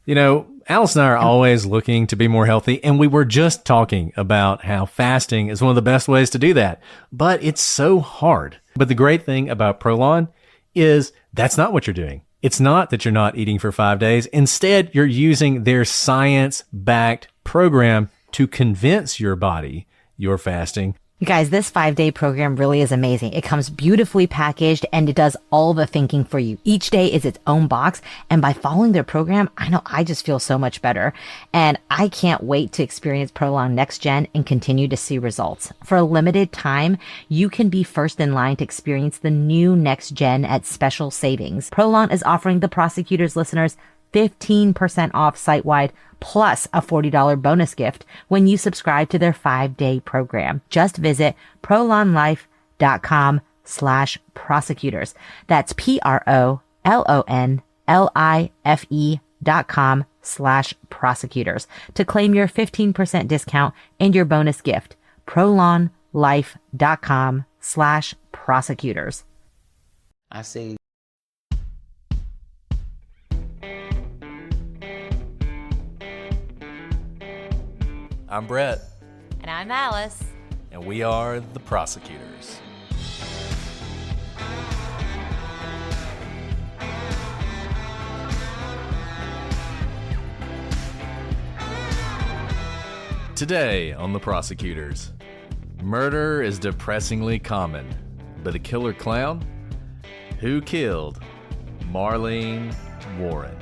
Alice and I are always looking to be more healthy, and we were just talking about how fasting is one of the best ways to do that, but it's so hard. But the great thing about Prolon is that's not what you're doing. It's not that you're not eating for 5 days. Instead, you're using their science-backed program to convince your body you're fasting. You guys, this 5-day program really is amazing. It comes beautifully packaged and it does all the thinking for you. Each day is its own box. And by following their program, I know I just feel so much better. And I can't wait to experience Prolong Next Gen and continue to see results. For a limited time, you can be first in line to experience the new Next Gen at special savings. Prolong is offering the Prosecutors listeners 15% off site-wide plus a $40 bonus gift when you subscribe to their 5-day program. Just visit prolonlife.com/prosecutors. That's PROLONLIFE.com/prosecutors to claim your 15% discount and your bonus gift. prolonlife.com/prosecutors. I say, I'm Brett, And I'm Alice. and we are the Prosecutors. Today on the Prosecutors, murder is depressingly common, but a killer clown? Who killed Marlene Warren?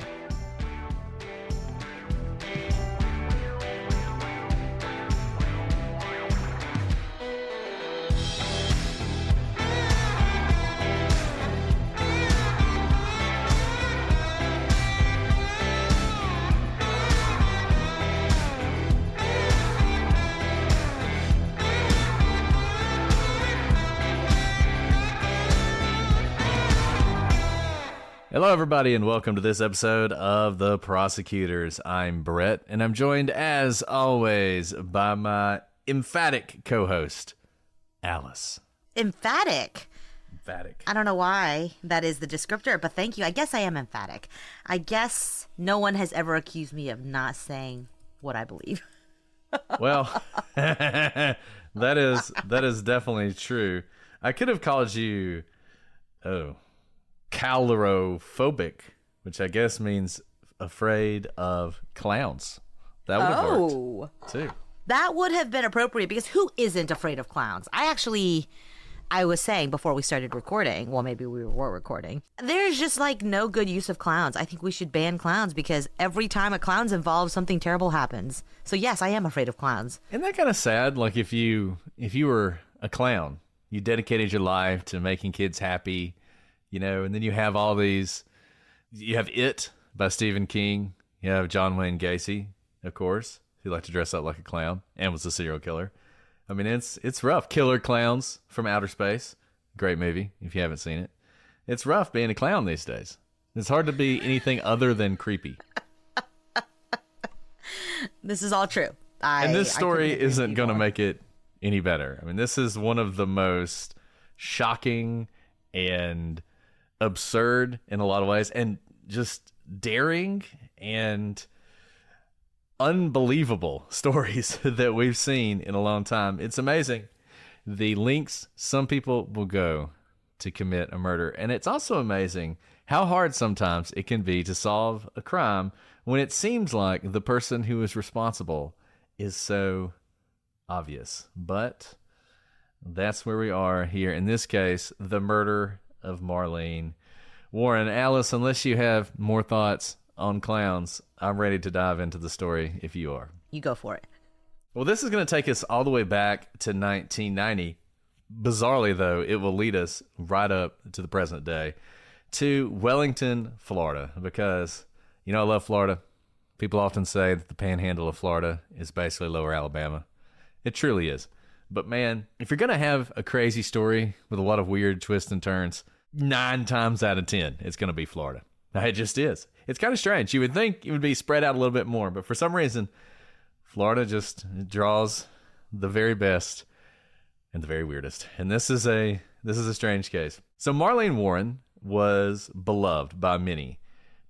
Hello, everybody, and welcome to this episode of The Prosecutors. I'm Brett, and I'm joined, as always, by my emphatic co-host, Alice. Emphatic. Emphatic. I don't know why that is the descriptor, but thank you. I guess I am emphatic. I guess no one has ever accused me of not saying what I believe. Well, that is definitely true. I could have called you, calorophobic, which I guess means afraid of clowns. That would have worked, too. That would have been appropriate because who isn't afraid of clowns? I was saying before we started recording, well, maybe we were recording, there's just like no good use of clowns. I think we should ban clowns because every time a clown's involved, something terrible happens. So yes, I am afraid of clowns. Isn't that kind of sad? Like if you were a clown, you dedicated your life to making kids happy, and then you have all these, you have It by Stephen King, you have John Wayne Gacy, of course, who liked to dress up like a clown and was a serial killer. I mean, it's rough. Killer Clowns from Outer Space, great movie if you haven't seen it. It's rough being a clown these days. It's hard to be anything other than creepy. This is all true. And this story isn't going to make it any better. I mean, this is one of the most shocking and absurd in a lot of ways, and just daring and unbelievable stories that we've seen in a long time. It's amazing the lengths some people will go to commit a murder, and it's also amazing how hard sometimes it can be to solve a crime when it seems like the person who is responsible is so obvious. But that's where we are here. In this case, the murder of Marlene Warren. Alice, unless you have more thoughts on clowns, I'm ready to dive into the story if you are. You go for it. Well, this is going to take us all the way back to 1990. Bizarrely, though, it will lead us right up to the present day, to Wellington, Florida, because, I love Florida. People often say that the panhandle of Florida is basically lower Alabama. It truly is. But man, if you're going to have a crazy story with a lot of weird twists and turns, 9 times out of 10, it's going to be Florida. It just is. It's kind of strange. You would think it would be spread out a little bit more, but for some reason, Florida just draws the very best and the very weirdest. And this is a strange case. So Marlene Warren was beloved by many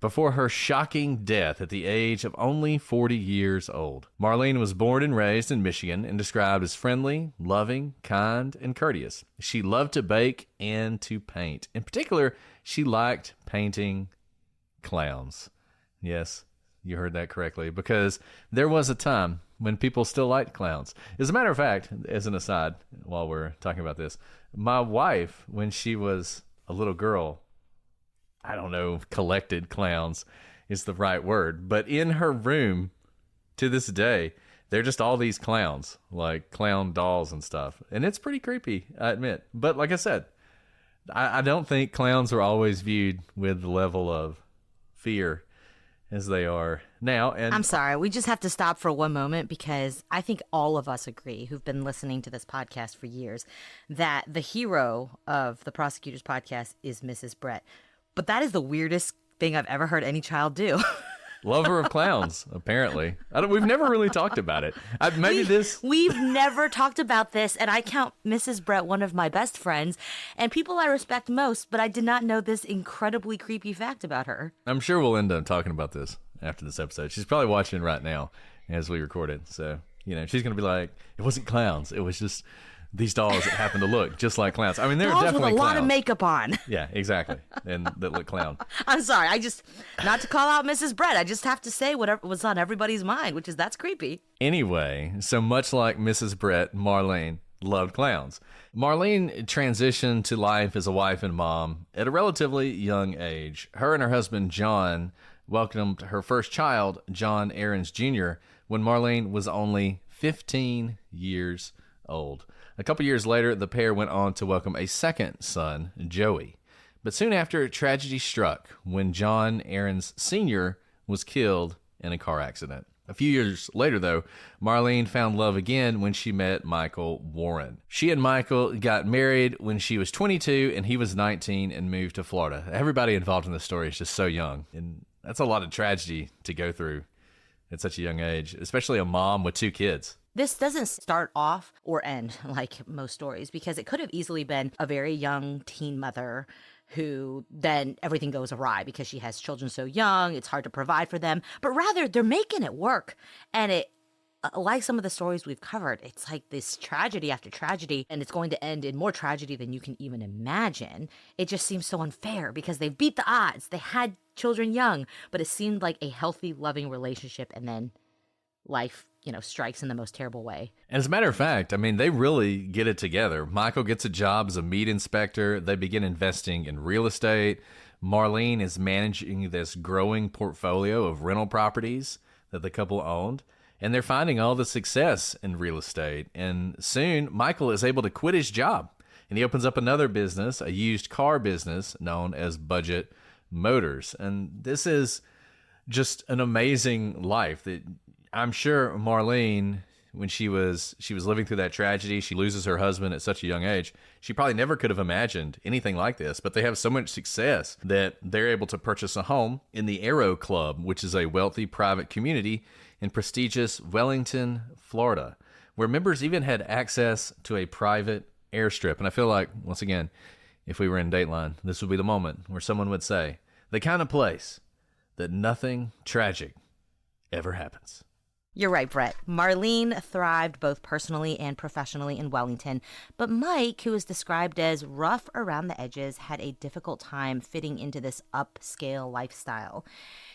before her shocking death at the age of only 40 years old. Marlene was born and raised in Michigan and described as friendly, loving, kind, and courteous. She loved to bake and to paint. In particular, she liked painting clowns. Yes, you heard that correctly, because there was a time when people still liked clowns. As a matter of fact, as an aside, while we're talking about this, my wife, when she was a little girl, I don't know, collected clowns is the right word, but in her room to this day, they're just all these clowns, like clown dolls and stuff. And it's pretty creepy, I admit. But like I said, I don't think clowns are always viewed with the level of fear as they are now. And I'm sorry, we just have to stop for one moment because I think all of us agree who've been listening to this podcast for years that the hero of the Prosecutors podcast is Mrs. Brett. But that is the weirdest thing I've ever heard any child do. Lover of clowns, apparently. We've never really talked about it. We've never talked about this, and I count Mrs. Brett one of my best friends and people I respect most, but I did not know this incredibly creepy fact about her. I'm sure we'll end up talking about this after this episode. She's probably watching right now as we record it. So, she's going to be like, it wasn't clowns. It was just these dolls that happen to look just like clowns. I mean, they're dolls definitely with a lot clowns. of makeup on. Yeah, exactly. And that look clown. I'm sorry. Not to call out Mrs. Brett. I just have to say whatever was on everybody's mind, which is that's creepy. Anyway, so much like Mrs. Brett, Marlene loved clowns. Marlene transitioned to life as a wife and mom at a relatively young age. Her and her husband, John, welcomed her first child, John Aarons Jr., when Marlene was only 15 years old. A couple years later, the pair went on to welcome a second son, Joey. But soon after, tragedy struck when John Aarons Sr. was killed in a car accident. A few years later, though, Marlene found love again when she met Michael Warren. She and Michael got married when she was 22 and he was 19 and moved to Florida. Everybody involved in this story is just so young, and that's a lot of tragedy to go through at such a young age, especially a mom with 2 kids. This doesn't start off or end like most stories because it could have easily been a very young teen mother who then everything goes awry because she has children so young, it's hard to provide for them. But rather, they're making it work. And it, like some of the stories we've covered, it's like this tragedy after tragedy, and it's going to end in more tragedy than you can even imagine. It just seems so unfair because they beat the odds. They had children young, but it seemed like a healthy, loving relationship, and then life strikes in the most terrible way. And as a matter of fact, I mean, they really get it together. Michael gets a job as a meat inspector. They begin investing in real estate. Marlene is managing this growing portfolio of rental properties that the couple owned. And they're finding all the success in real estate. And soon, Michael is able to quit his job. And he opens up another business, a used car business known as Budget Motors. And this is just an amazing life that I'm sure Marlene, when she was living through that tragedy, she loses her husband at such a young age. She probably never could have imagined anything like this, but they have so much success that they're able to purchase a home in the Aero Club, which is a wealthy private community in prestigious Wellington, Florida, where members even had access to a private airstrip. And I feel like, once again, if we were in Dateline, this would be the moment where someone would say, the kind of place that nothing tragic ever happens. You're right, Brett. Marlene thrived both personally and professionally in Wellington, but Mike, who is described as rough around the edges, had a difficult time fitting into this upscale lifestyle.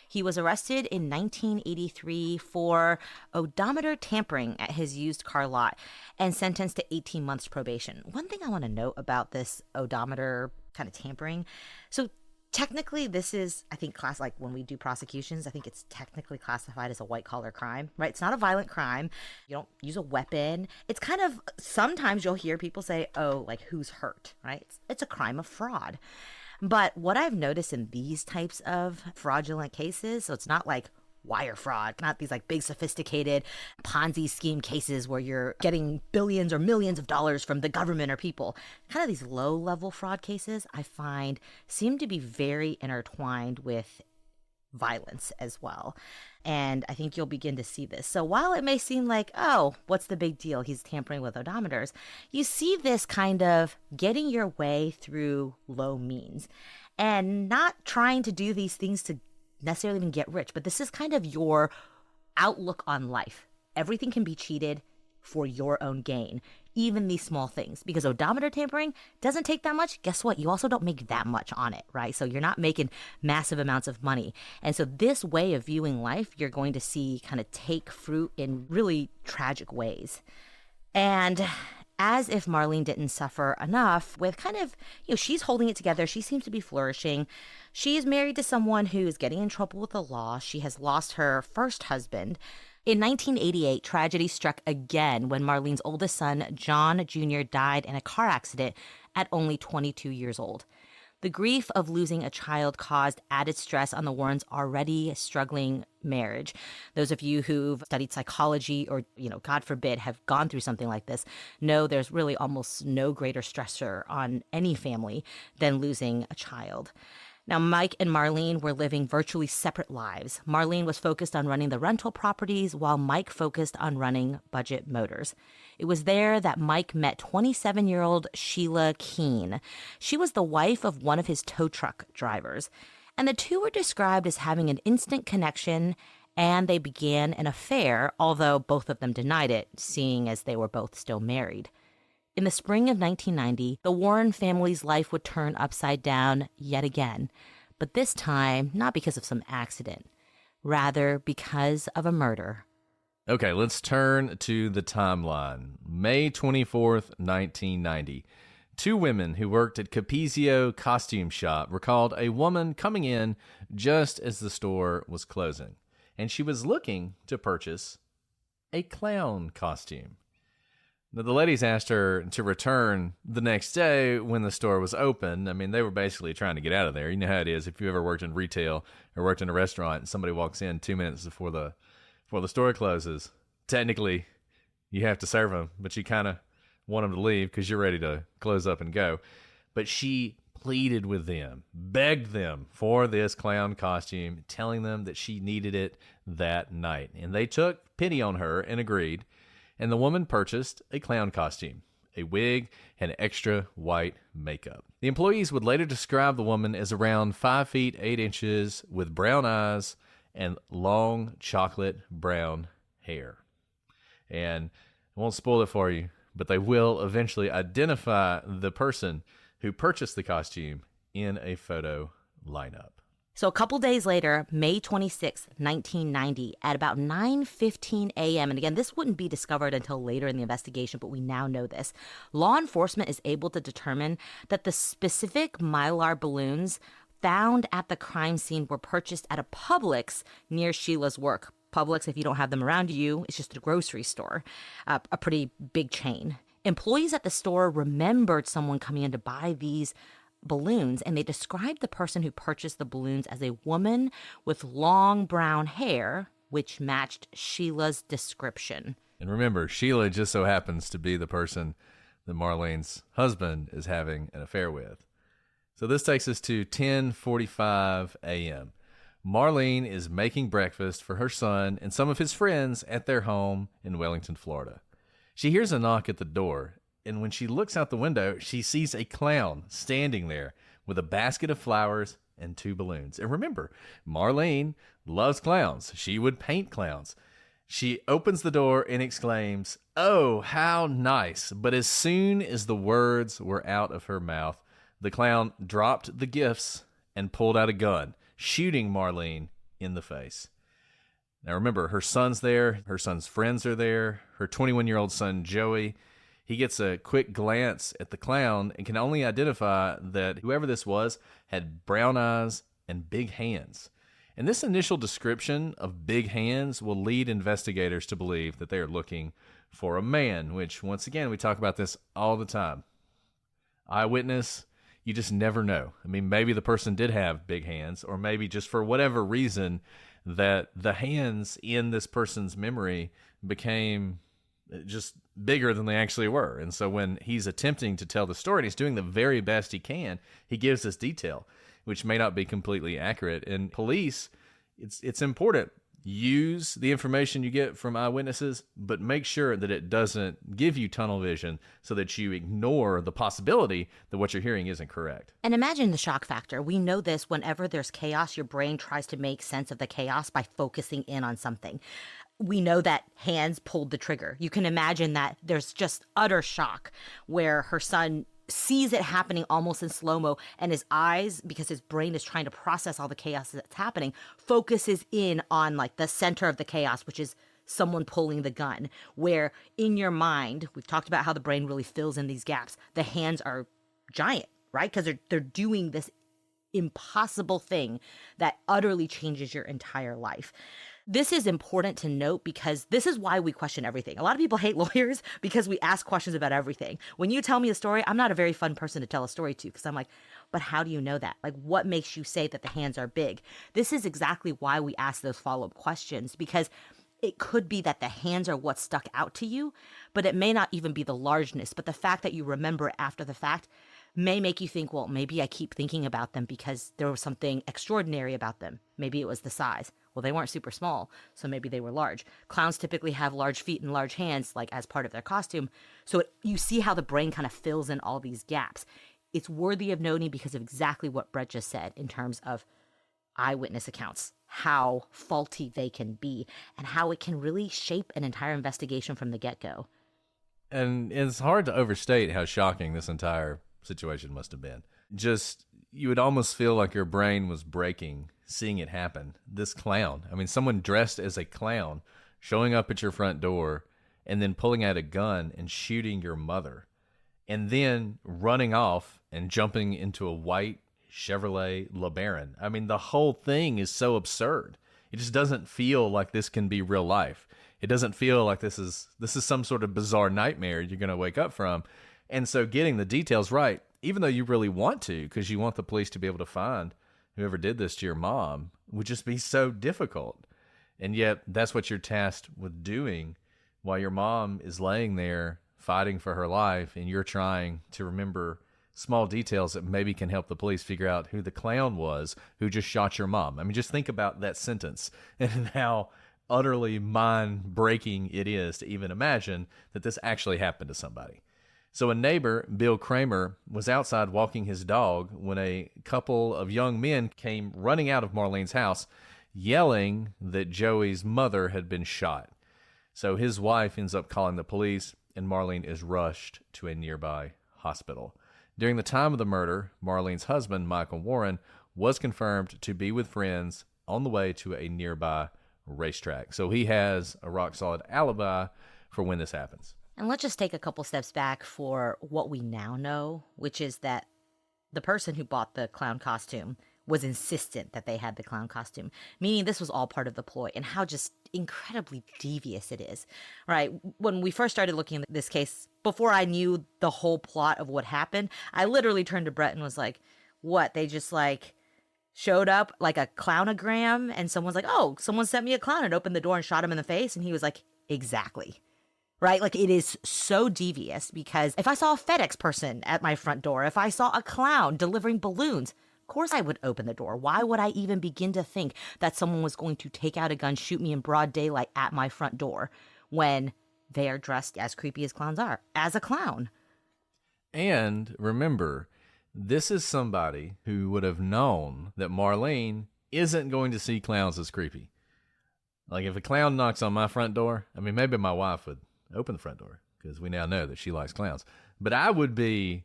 He was arrested in 1983 for odometer tampering at his used car lot and sentenced to 18 months probation. One thing I want to note about this odometer kind of tampering, so technically, this is, I think, like when we do prosecutions, I think it's technically classified as a white-collar crime, right? It's not a violent crime. You don't use a weapon. It's kind of, sometimes you'll hear people say, oh, like, who's hurt, right? It's a crime of fraud. But what I've noticed in these types of fraudulent cases, so it's not like wire fraud, not these like big sophisticated Ponzi scheme cases where you're getting billions or millions of dollars from the government or people. Kind of these low level fraud cases I find seem to be very intertwined with violence as well. And I think you'll begin to see this. So while it may seem like, oh, what's the big deal? He's tampering with odometers. You see this kind of getting your way through low means and not trying to do these things to necessarily even get rich, but this is kind of your outlook on life. Everything can be cheated for your own gain, even these small things. Because odometer tampering doesn't take that much. Guess what? You also don't make that much on it, right? So you're not making massive amounts of money. And so this way of viewing life, you're going to see kind of take fruit in really tragic ways. And as if Marlene didn't suffer enough with kind of, she's holding it together. She seems to be flourishing. She is married to someone who is getting in trouble with the law. She has lost her first husband. In 1988, tragedy struck again when Marlene's oldest son, John Jr., died in a car accident at only 22 years old. The grief of losing a child caused added stress on the Warrens' already struggling marriage. Those of you who've studied psychology or, God forbid, have gone through something like this know there's really almost no greater stressor on any family than losing a child. Now, Mike and Marlene were living virtually separate lives. Marlene was focused on running the rental properties, while Mike focused on running Budget Motors. It was there that Mike met 27-year-old Sheila Keene. She was the wife of one of his tow truck drivers. And the two were described as having an instant connection, and they began an affair, although both of them denied it, seeing as they were both still married. In the spring of 1990, the Warren family's life would turn upside down yet again, but this time not because of some accident, rather because of a murder. Okay, let's turn to the timeline. May 24th, 1990. Two women who worked at Capezio Costume Shop recalled a woman coming in just as the store was closing, and she was looking to purchase a clown costume. Now, the ladies asked her to return the next day when the store was open. I mean, they were basically trying to get out of there. You know how it is if you ever worked in retail or worked in a restaurant and somebody walks in 2 minutes before the store closes. Technically, you have to serve them, but you kind of want them to leave because you're ready to close up and go. But she pleaded with them, begged them for this clown costume, telling them that she needed it that night. And they took pity on her and agreed. And the woman purchased a clown costume, a wig, and extra white makeup. The employees would later describe the woman as around 5 feet 8 inches with brown eyes and long chocolate brown hair. And I won't spoil it for you, but they will eventually identify the person who purchased the costume in a photo lineup. So a couple days later, May 26, 1990, at about 9:15 a.m., and again, this wouldn't be discovered until later in the investigation, but we now know this, law enforcement is able to determine that the specific Mylar balloons found at the crime scene were purchased at a Publix near Sheila's work. Publix, if you don't have them around you, it's just a grocery store, a pretty big chain. Employees at the store remembered someone coming in to buy these balloons, and they described the person who purchased the balloons as a woman with long brown hair, which matched Sheila's description. And remember, Sheila just so happens to be the person that Marlene's husband is having an affair with. So this takes us to 10:45 a.m. Marlene is making breakfast for her son and some of his friends at their home in Wellington, Florida. She hears a knock at the door, and when she looks out the window, she sees a clown standing there with a basket of flowers and 2 balloons. And remember, Marlene loves clowns. She would paint clowns. She opens the door and exclaims, "Oh, how nice." But as soon as the words were out of her mouth, the clown dropped the gifts and pulled out a gun, shooting Marlene in the face. Now remember, her son's there. Her son's friends are there. Her 21-year-old son, Joey, he gets a quick glance at the clown and can only identify that whoever this was had brown eyes and big hands. And this initial description of big hands will lead investigators to believe that they are looking for a man, which, once again, we talk about this all the time. Eyewitness, you just never know. I mean, maybe the person did have big hands, or maybe just for whatever reason that the hands in this person's memory became just bigger than they actually were. And so when he's attempting to tell the story, and he's doing the very best he can, he gives this detail, which may not be completely accurate. And police, it's important. use the information you get from eyewitnesses, but make sure that it doesn't give you tunnel vision so that you ignore the possibility that what you're hearing isn't correct. And imagine the shock factor. We know this whenever there's chaos, your brain tries to make sense of the chaos by focusing in on something. We know that hands pulled the trigger. You can imagine that there's just utter shock where her son sees it happening almost in slow-mo, and his eyes, because his brain is trying to process all the chaos that's happening, focuses in on like the center of the chaos, which is someone pulling the gun, where in your mind, we've talked about how the brain really fills in these gaps. The hands are giant, right? Because they're doing this impossible thing that utterly changes your entire life. This is important to note because this is why we question everything. A lot of people hate lawyers because we ask questions about everything. When you tell me a story, I'm not a very fun person to tell a story to because I'm like, but how do you know that? Like, what makes you say that the hands are big? This is exactly why we ask those follow-up questions, because it could be that the hands are what stuck out to you, but it may not even be the largeness. But the fact that you remember it after the fact may make you think, well, maybe I keep thinking about them because there was something extraordinary about them. Maybe it was the size. Well, they weren't super small, so maybe they were large. Clowns typically have large feet and large hands, like as part of their costume. So you see how the brain kind of fills in all these gaps. It's worthy of noting because of exactly what Brett just said in terms of eyewitness accounts, how faulty they can be, and how it can really shape an entire investigation from the get-go. And it's hard to overstate how shocking this entire situation must have been. Just, you would almost feel like your brain was breaking seeing it happen. This clown, I mean, someone dressed as a clown showing up at your front door and then pulling out a gun and shooting your mother and then running off and jumping into a white Chevrolet LeBaron. I mean, the whole thing is so absurd. It just doesn't feel like this can be real life. It doesn't feel like this is some sort of bizarre nightmare you're going to wake up from. And so getting the details right, even though you really want to, because you want the police to be able to find whoever did this to your mom, would just be so difficult. And yet that's what you're tasked with doing while your mom is laying there fighting for her life and you're trying to remember small details that maybe can help the police figure out who the clown was who just shot your mom. I mean, just think about that sentence and how utterly mind-breaking it is to even imagine that this actually happened to somebody. So a neighbor, Bill Kramer, was outside walking his dog when a couple of young men came running out of Marlene's house, yelling that Joey's mother had been shot. So his wife ends up calling the police, and Marlene is rushed to a nearby hospital. During the time of the murder, Marlene's husband, Michael Warren, was confirmed to be with friends on the way to a nearby racetrack. So he has a rock-solid alibi for when this happens. And let's just take a couple steps back for what we now know, which is that the person who bought the clown costume was insistent that they had the clown costume, meaning this was all part of the ploy, and how just incredibly devious it is, right? When we first started looking at this case, before I knew the whole plot of what happened, I literally turned to Brett and was like, what, they just like showed up like a clownogram and someone's like, oh, someone sent me a clown and opened the door and shot him in the face? And he was like, exactly. Right? Like, it is so devious because if I saw a FedEx person at my front door, if I saw a clown delivering balloons, of course I would open the door. Why would I even begin to think that someone was going to take out a gun, shoot me in broad daylight at my front door when they are dressed as creepy as clowns are, as a clown? And remember, this is somebody who would have known that Marlene isn't going to see clowns as creepy. Like, if a clown knocks on my front door, I mean, maybe my wife would open the front door because we now know that she likes clowns. But I would be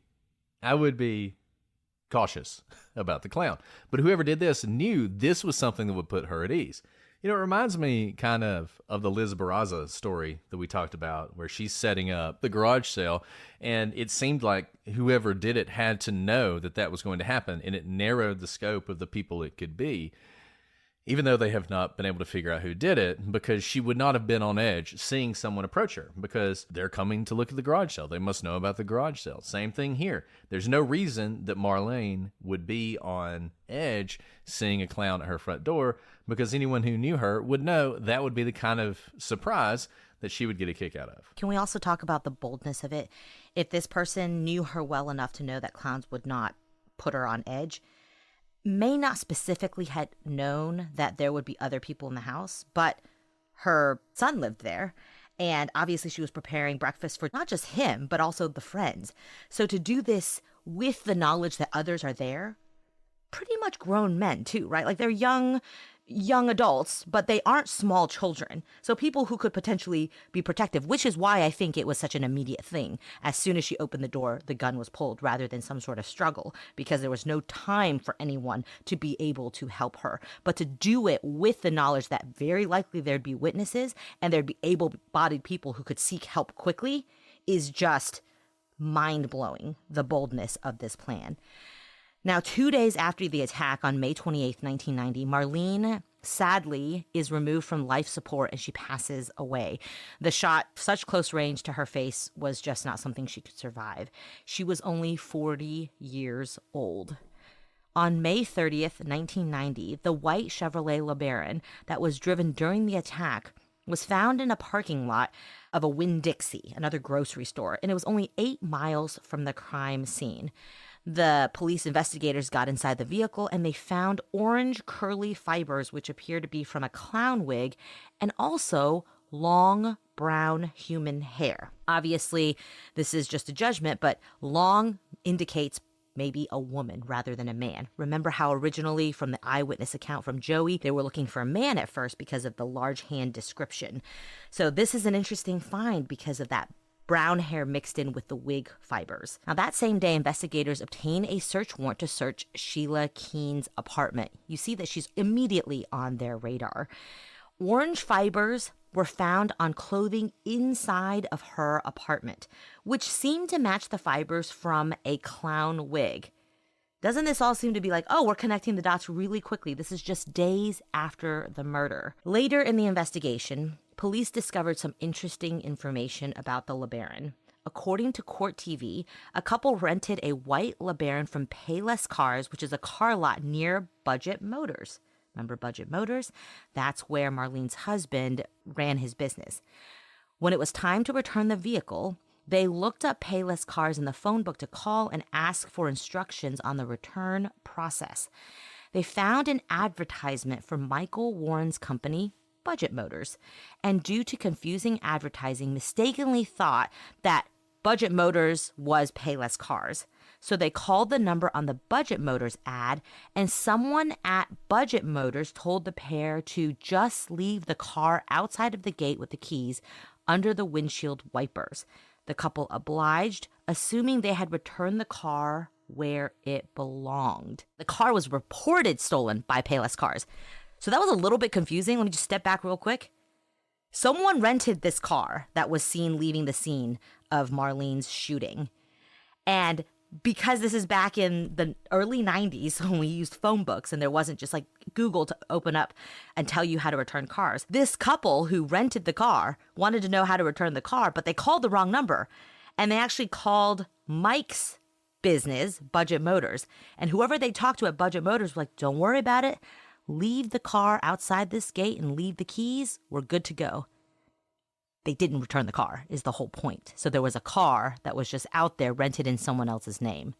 cautious about the clown. But whoever did this knew this was something that would put her at ease. You know, it reminds me kind of the Liz Barraza story that we talked about, where she's setting up the garage sale, and it seemed like whoever did it had to know that that was going to happen, and it narrowed the scope of the people it could be, even though they have not been able to figure out who did it, because she would not have been on edge seeing someone approach her because they're coming to look at the garage sale. They must know about the garage sale. Same thing here. There's no reason that Marlene would be on edge seeing a clown at her front door because anyone who knew her would know that would be the kind of surprise that she would get a kick out of. Can we also talk about the boldness of it? If this person knew her well enough to know that clowns would not put her on edge, may not specifically had known that there would be other people in the house, but her son lived there. And obviously she was preparing breakfast for not just him, but also the friends. So to do this with the knowledge that others are there, pretty much grown men too, right? Like they're young adults, but they aren't small children. So people who could potentially be protective, which is why I think it was such an immediate thing. As soon as she opened the door, the gun was pulled rather than some sort of struggle, because there was no time for anyone to be able to help her. But to do it with the knowledge that very likely there'd be witnesses and there'd be able-bodied people who could seek help quickly is just mind-blowing, the boldness of this plan. Now, 2 days after the attack on May 28th, 1990, Marlene sadly is removed from life support and she passes away. The shot, such close range to her face, was just not something she could survive. She was only 40 years old. On May 30th, 1990, the white Chevrolet LeBaron that was driven during the attack was found in a parking lot of a Winn-Dixie, another grocery store, and it was only 8 miles from the crime scene. The police investigators got inside the vehicle and they found orange curly fibers, which appear to be from a clown wig, and also long brown human hair. Obviously, this is just a judgment, but long indicates maybe a woman rather than a man. Remember how originally from the eyewitness account from Joey, they were looking for a man at first because of the large hand description. So this is an interesting find because of that brown hair mixed in with the wig fibers. Now, that same day, investigators obtain a search warrant to search Sheila Keene's apartment. You see that she's immediately on their radar. Orange fibers were found on clothing inside of her apartment, which seemed to match the fibers from a clown wig. Doesn't this all seem to be like, oh, we're connecting the dots really quickly? This is just days after the murder. Later in the investigation, police discovered some interesting information about the LeBaron. According to Court TV, a couple rented a white LeBaron from Payless Cars, which is a car lot near Budget Motors. Remember Budget Motors? That's where Marlene's husband ran his business. When it was time to return the vehicle, they looked up Payless Cars in the phone book to call and ask for instructions on the return process. They found an advertisement for Michael Warren's company, Budget Motors, and due to confusing advertising, mistakenly thought that Budget Motors was Payless Cars. So they called the number on the Budget Motors ad, and someone at Budget Motors told the pair to just leave the car outside of the gate with the keys under the windshield wipers. The couple obliged, assuming they had returned the car where it belonged. The car was reported stolen by Payless Cars. So that was a little bit confusing. Let me just step back real quick. Someone rented this car that was seen leaving the scene of Marlene's shooting. And because this is back in the early 90s when we used phone books and there wasn't just like Google to open up and tell you how to return cars, this couple who rented the car wanted to know how to return the car, but they called the wrong number. And they actually called Mike's business, Budget Motors. And whoever they talked to at Budget Motors was like, don't worry about it. Leave the car outside this gate and leave the keys. We're good to go. They didn't return the car, is the whole point. So there was a car that was just out there rented in someone else's name.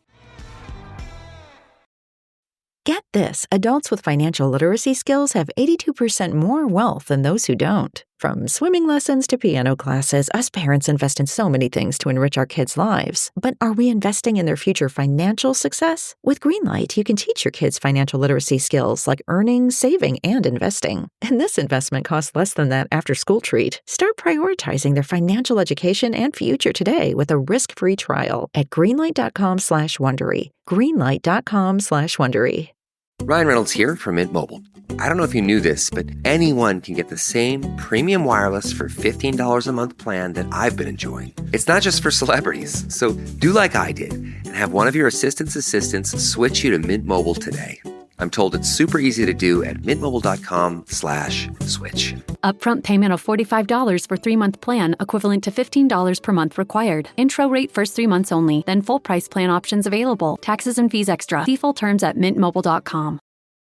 Get this, adults with financial literacy skills have 82% more wealth than those who don't. From swimming lessons to piano classes, us parents invest in so many things to enrich our kids' lives. But are we investing in their future financial success? With Greenlight, you can teach your kids financial literacy skills like earning, saving, and investing. And this investment costs less than that after-school treat. Start prioritizing their financial education and future today with a risk-free trial at greenlight.com/Wondery. Greenlight.com/Wondery. Ryan Reynolds here from Mint Mobile. I don't know if you knew this, but anyone can get the same premium wireless for $15 a month plan that I've been enjoying. It's not just for celebrities. So do like I did and have one of your assistants switch you to Mint Mobile today. I'm told it's super easy to do at mintmobile.com/switch. Upfront payment of $45 for 3-month plan, equivalent to $15 per month required. Intro rate first 3 months only, then full price plan options available. Taxes and fees extra. See full terms at mintmobile.com.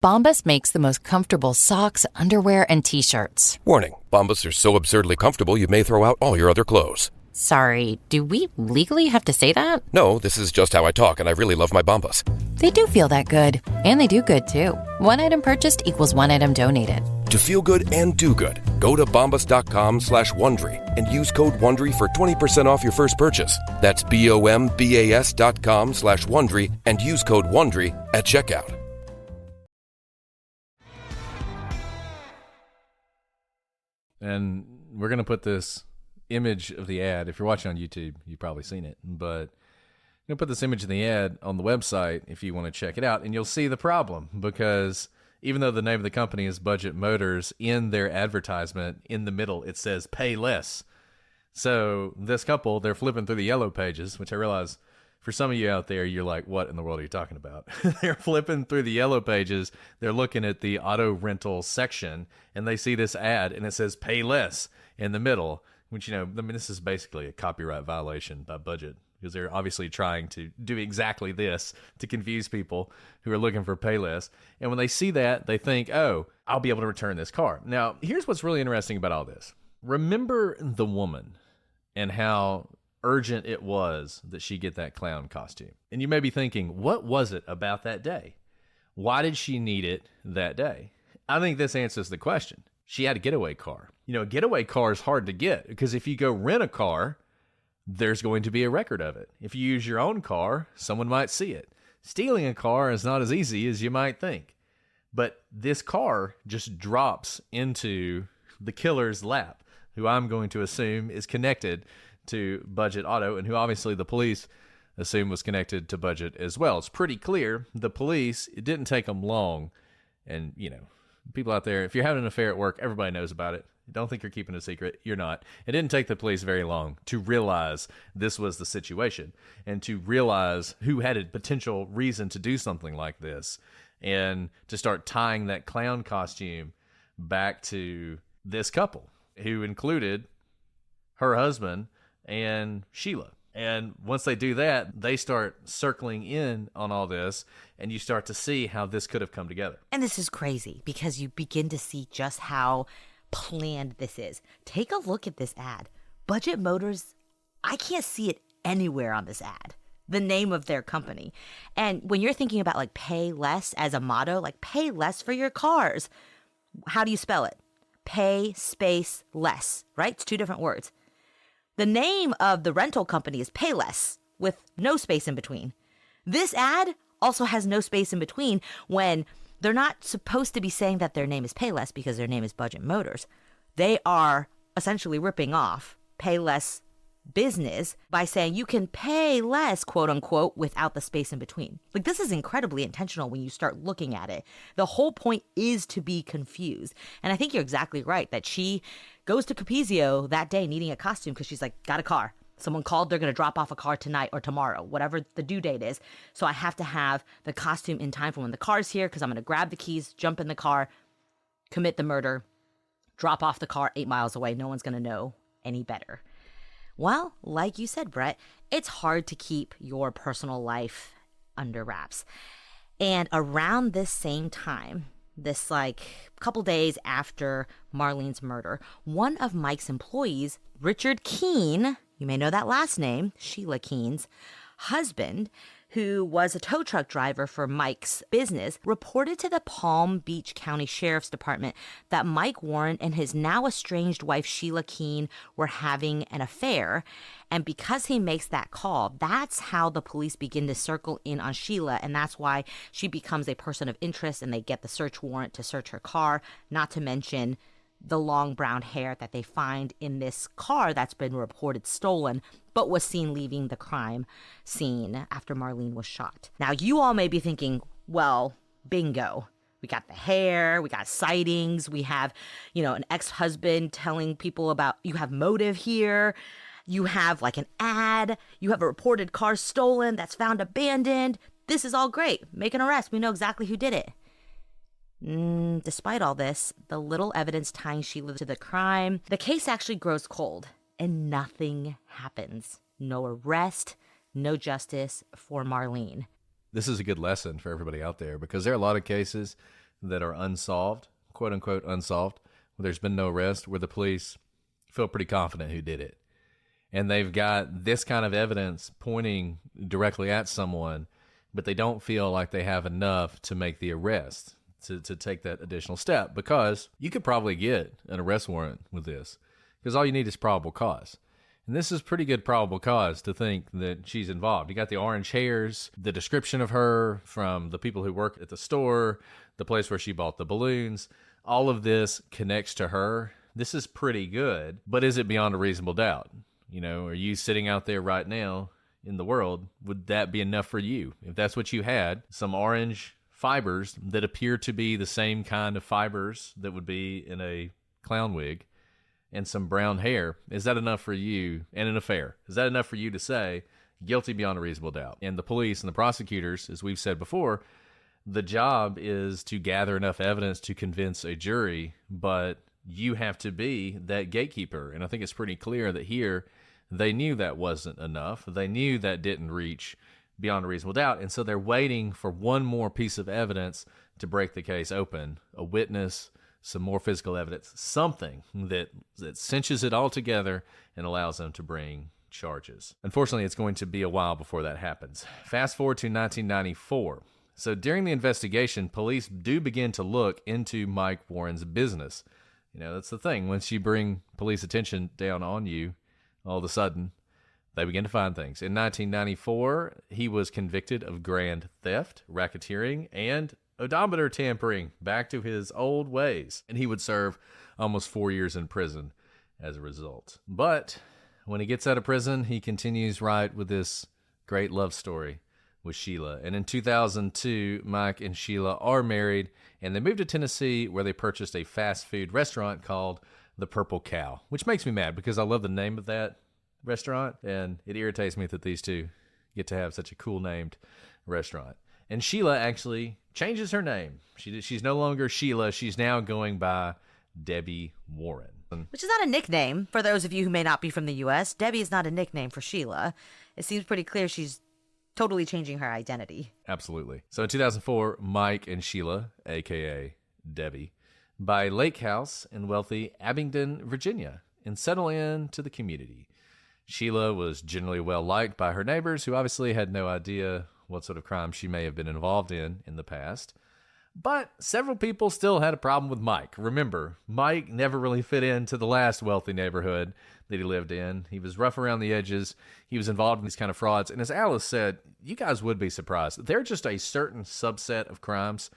Bombas makes the most comfortable socks, underwear, and T-shirts. Warning, Bombas are so absurdly comfortable you may throw out all your other clothes. Sorry, do we legally have to say that? No, this is just how I talk, and I really love my Bombas. They do feel that good. And they do good, too. One item purchased equals one item donated. To feel good and do good, go to bombas.com/Wondery and use code WONDERY for 20% off your first purchase. That's BOMBAS.com/Wondery and use code WONDERY at checkout. And we're going to put this image of the ad. If you're watching on YouTube, you've probably seen it. But I'm going to put this image of the ad on the website if you want to check it out. And you'll see the problem, because even though the name of the company is Budget Motors, in their advertisement, in the middle, it says pay less. So this couple, they're flipping through the yellow pages, which I realize for some of you out there, you're like, what in the world are you talking about? They're flipping through the yellow pages. They're looking at the auto rental section, and they see this ad, and it says pay less in the middle, which, this is basically a copyright violation by Budget, because they're obviously trying to do exactly this to confuse people who are looking for pay less. And when they see that, they think, oh, I'll be able to return this car. Now, here's what's really interesting about all this. Remember the woman and how urgent it was that she get that clown costume. And you may be thinking, what was it about that day? Why did she need it that day? I think this answers the question. She had a getaway car. A getaway car is hard to get, because if you go rent a car, there's going to be a record of it. If you use your own car, someone might see it. Stealing a car is not as easy as you might think. But this car just drops into the killer's lap, who I'm going to assume is connected to Budget Auto, and who obviously the police assume was connected to Budget as well. It's pretty clear the police, it didn't take them long. And, people out there, if you're having an affair at work, everybody knows about it. Don't think you're keeping a secret. You're not. It didn't take the police very long to realize this was the situation, and to realize who had a potential reason to do something like this, and to start tying that clown costume back to this couple, who included her husband and Sheila. And once they do that, they start circling in on all this, and you start to see how this could have come together. And this is crazy, because you begin to see just how planned this is. Take a look at this ad. Budget Motors, I can't see it anywhere on this ad, the name of their company. And when you're thinking about like pay less as a motto, like pay less for your cars, how do you spell it? Pay space less, right? It's two different words. The name of the rental company is Payless, with no space in between. This ad also has no space in between, when they're not supposed to be saying that their name is Payless because their name is Budget Motors. They are essentially ripping off Payless business by saying you can pay less, quote unquote, without the space in between. Like, this is incredibly intentional when you start looking at it. The whole point is to be confused. And I think you're exactly right that she goes to Capizio that day needing a costume because she's like, got a car. Someone called, they're going to drop off a car tonight or tomorrow, whatever the due date is. So I have to have the costume in time for when the car's here, because I'm going to grab the keys, jump in the car, commit the murder, drop off the car 8 miles away. No one's going to know any better. Well, like you said, Brett, it's hard to keep your personal life under wraps. And around this same time, this couple days after Marlene's murder, one of Mike's employees, Richard Keene, you may know that last name, Sheila Keene's husband, who was a tow truck driver for Mike's business, reported to the Palm Beach County Sheriff's Department that Mike Warren and his now estranged wife Sheila Keene were having an affair. And because he makes that call, that's how the police begin to circle in on Sheila, and that's why she becomes a person of interest, and they get the search warrant to search her car, not to mention the long brown hair that they find in this car that's been reported stolen, but was seen leaving the crime scene after Marlene was shot. Now, you all may be thinking, well, bingo. We got the hair, we got sightings, we have, an ex-husband telling people about, you have motive here, you have an ad, you have a reported car stolen that's found abandoned. This is all great. Make an arrest. We know exactly who did it. Despite all this, the little evidence tying Sheila to the crime, the case actually grows cold and nothing happens. No arrest, no justice for Marlene. This is a good lesson for everybody out there, because there are a lot of cases that are unsolved, quote unquote unsolved, where there's been no arrest, where the police feel pretty confident who did it. and they've got this kind of evidence pointing directly at someone, but they don't feel like they have enough to make the arrest, to take that additional step, because you could probably get an arrest warrant with this, because all you need is probable cause. And this is pretty good probable cause to think that she's involved. You got the orange hairs, the description of her from the people who work at the store, the place where she bought the balloons. All of this connects to her. This is pretty good, but is it beyond a reasonable doubt? You know, are you sitting out there right now in the world? Would that be enough for you? If that's what you had, some orange fibers that appear to be the same kind of fibers that would be in a clown wig, and some brown hair, is that enough for you? And an affair, is that enough for you to say guilty beyond a reasonable doubt? And the police and the prosecutors, as we've said before, the job is to gather enough evidence to convince a jury, but you have to be that gatekeeper. And I think it's pretty clear that here they knew that wasn't enough. They knew that didn't reach beyond a reasonable doubt. And so they're waiting for one more piece of evidence to break the case open, a witness, some more physical evidence, something that cinches it all together and allows them to bring charges. Unfortunately, it's going to be a while before that happens. Fast forward to 1994. So during the investigation, police do begin to look into Mike Warren's business. You know, that's the thing. Once you bring police attention down on you, all of a sudden, they begin to find things. In 1994, he was convicted of grand theft, racketeering, and odometer tampering, back to his old ways. And he would serve almost 4 years in prison as a result. But when he gets out of prison, he continues right with this great love story with Sheila. And in 2002, Mike and Sheila are married, and they moved to Tennessee, where they purchased a fast food restaurant called the Purple Cow, which makes me mad because I love the name of that restaurant, and it irritates me that these two get to have such a cool named restaurant. And Sheila actually changes her name. She's no longer Sheila. She's now going by Debbie Warren. Which is not a nickname. For those of you who may not be from the U.S., Debbie is not a nickname for Sheila. It seems pretty clear she's totally changing her identity. Absolutely. So in 2004, Mike and Sheila, a.k.a. Debbie, buy a lake house in wealthy Abingdon, Virginia, and settle into the community. Sheila was generally well-liked by her neighbors, who obviously had no idea what sort of crime she may have been involved in the past. But several people still had a problem with Mike. Remember, Mike never really fit into the last wealthy neighborhood that he lived in. He was rough around the edges. He was involved in these kind of frauds. And as Alice said, you guys would be surprised. There are just a certain subset of crimes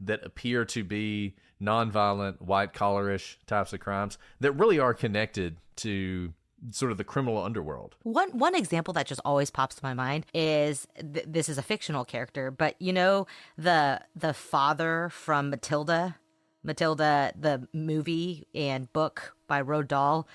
that appear to be nonviolent, white-collar-ish types of crimes that really are connected to sort of the criminal underworld. One example that just always pops to my mind is this is a fictional character, but you know the father from Matilda, the movie and book by Roald Dahl,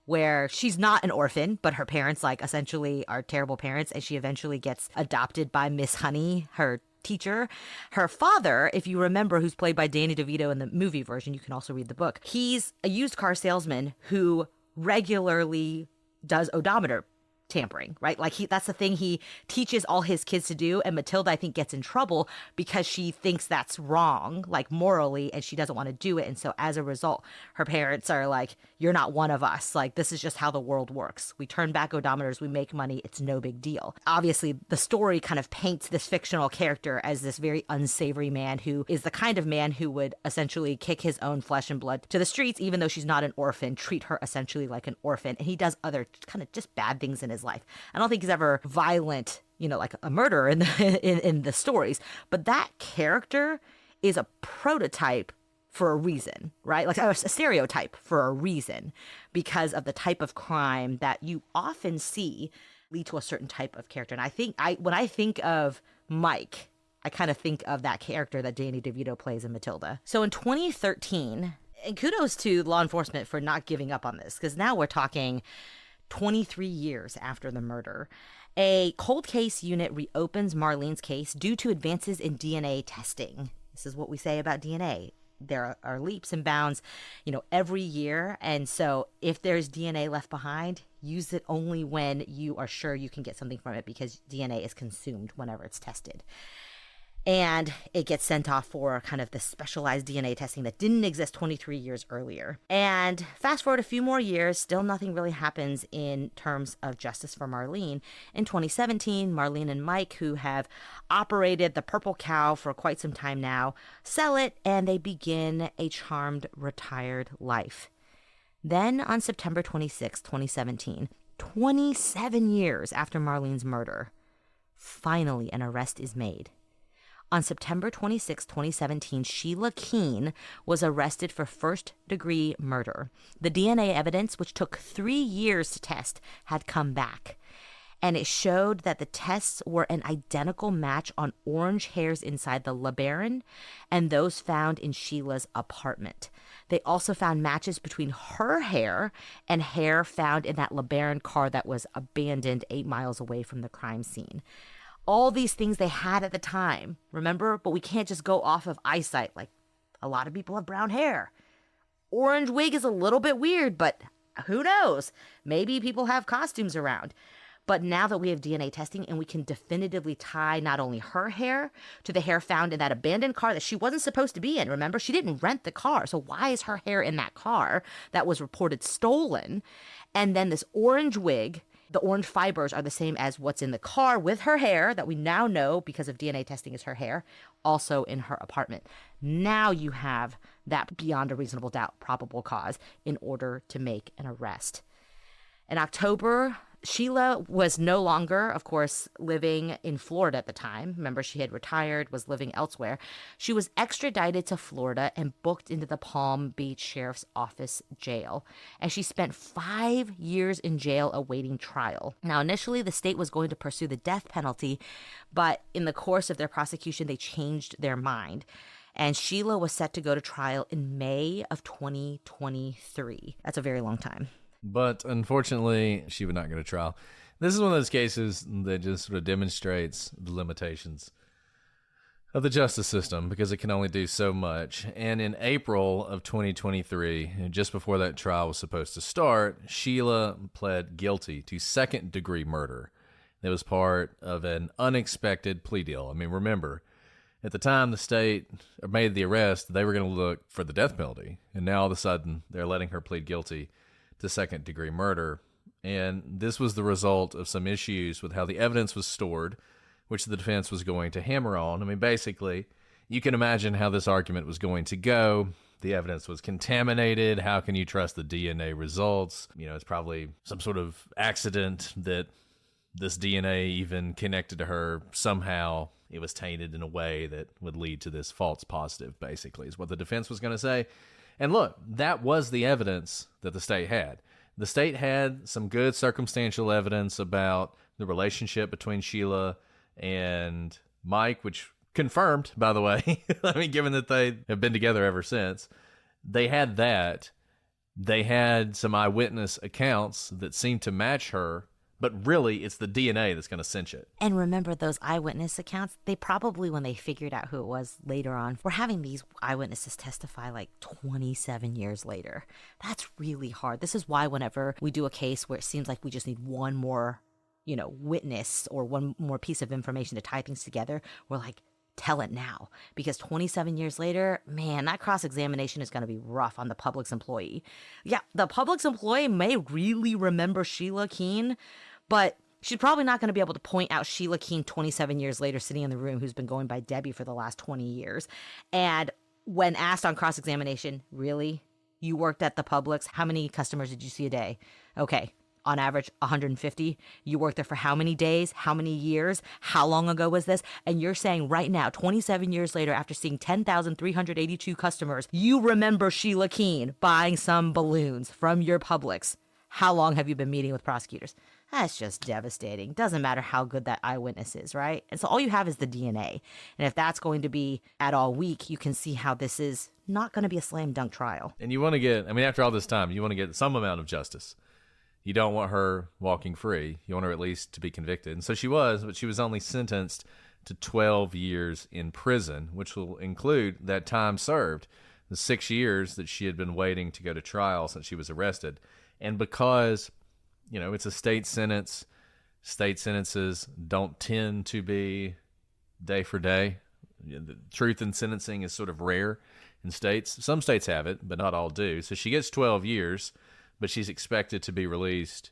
where she's not an orphan, but her parents like essentially are terrible parents, and she eventually gets adopted by Miss Honey, her teacher. Her father, if you remember, who's played by Danny DeVito in the movie version, you can also read the book. He's a used car salesman who regularly does odometer tampering, right? Like that's the thing he teaches all his kids to do. And Matilda, I think, gets in trouble because she thinks that's wrong, like morally, and she doesn't want to do it. And so as a result, her parents are like, you're not one of us. Like, this is just how the world works. We turn back odometers, we make money. It's no big deal. Obviously, the story kind of paints this fictional character as this very unsavory man who is the kind of man who would essentially kick his own flesh and blood to the streets, even though she's not an orphan, treat her essentially like an orphan. And he does other kind of just bad things in his life. I don't think he's ever violent, you know, like a murderer in the stories, but that character is a prototype for a reason, right? Like a stereotype for a reason, because of the type of crime that you often see lead to a certain type of character. And I think when I think of Mike, I kind of think of that character that Danny DeVito plays in Matilda. So in 2013, and kudos to law enforcement for not giving up on this, because now we're talking 23 years after the murder, a cold case unit reopens Marlene's case due to advances in DNA testing. This is what we say about DNA. There are leaps and bounds, you know, every year. And so if there's DNA left behind, use it only when you are sure you can get something from it, because DNA is consumed whenever it's tested. And it gets sent off for kind of this specialized DNA testing that didn't exist 23 years earlier. And fast forward a few more years, still nothing really happens in terms of justice for Marlene. In 2017, Marlene and Mike, who have operated the Purple Cow for quite some time now, sell it and they begin a charmed retired life. Then on September 26, 2017, 27 years after Marlene's murder, finally an arrest is made. On September 26, 2017, Sheila Keene was arrested for first-degree murder. The DNA evidence, which took 3 years to test, had come back. And it showed that the tests were an identical match on orange hairs inside the LeBaron and those found in Sheila's apartment. They also found matches between her hair and hair found in that LeBaron car that was abandoned 8 miles away from the crime scene. All these things they had at the time, remember? But we can't just go off of eyesight. Like, a lot of people have brown hair. Orange wig is a little bit weird, but who knows? Maybe people have costumes around. But now that we have DNA testing and we can definitively tie not only her hair to the hair found in that abandoned car that she wasn't supposed to be in, remember? She didn't rent the car. So why is her hair in that car that was reported stolen? And then this orange wig, the orange fibers are the same as what's in the car with her hair that we now know because of DNA testing is her hair, also in her apartment. Now you have that beyond a reasonable doubt probable cause in order to make an arrest. In October, Sheila was no longer, of course, living in Florida at the time. Remember, she had retired, was living elsewhere. She was extradited to Florida and booked into the Palm Beach Sheriff's Office jail. And she spent 5 years in jail awaiting trial. Now, initially, the state was going to pursue the death penalty, but in the course of their prosecution, they changed their mind. And Sheila was set to go to trial in May of 2023. That's a very long time. But unfortunately, she would not go to trial. This is one of those cases that just sort of demonstrates the limitations of the justice system because it can only do so much. And in April of 2023, just before that trial was supposed to start, Sheila pled guilty to second-degree murder. It was part of an unexpected plea deal. I mean, remember, at the time the state made the arrest, they were going to look for the death penalty. And now all of a sudden, they're letting her plead guilty to second-degree murder. And this was the result of some issues with how the evidence was stored, which the defense was going to hammer on. I mean, basically, you can imagine how this argument was going to go. The evidence was contaminated. How can you trust the DNA results? You know, it's probably some sort of accident that this DNA even connected to her. Somehow it was tainted in a way that would lead to this false positive, basically, is what the defense was going to say. And look, that was the evidence that the state had. The state had some good circumstantial evidence about the relationship between Sheila and Mike, which confirmed, by the way. I mean, given that they have been together ever since, they had that. They had some eyewitness accounts that seemed to match her. But really, it's the DNA that's going to cinch it. And remember those eyewitness accounts? They probably, when they figured out who it was later on, were having these eyewitnesses testify like 27 years later. That's really hard. This is why whenever we do a case where it seems like we just need one more, witness or one more piece of information to tie things together, we're like, tell it now. Because 27 years later, man, that cross-examination is going to be rough on the Publix employee. Yeah, the Publix employee may really remember Sheila Keene, but she's probably not going to be able to point out Sheila Keene 27 years later sitting in the room who's been going by Debbie for the last 20 years. And when asked on cross-examination, really? You worked at the Publix? How many customers did you see a day? Okay. On average, 150. You worked there for how many days? How many years? How long ago was this? And you're saying right now, 27 years later, after seeing 10,382 customers, you remember Sheila Keene buying some balloons from your Publix. How long have you been meeting with prosecutors? That's just devastating. Doesn't matter how good that eyewitness is, right? And so all you have is the DNA. And if that's going to be at all weak, you can see how this is not going to be a slam dunk trial. And you want to get, after all this time, you want to get some amount of justice. You don't want her walking free. You want her at least to be convicted. And so she was, but she was only sentenced to 12 years in prison, which will include that time served, the 6 years that she had been waiting to go to trial since she was arrested. And because, it's a state sentence, state sentences don't tend to be day for day. The truth in sentencing is sort of rare in states. Some states have it, but not all do. So she gets 12 years, but she's expected to be released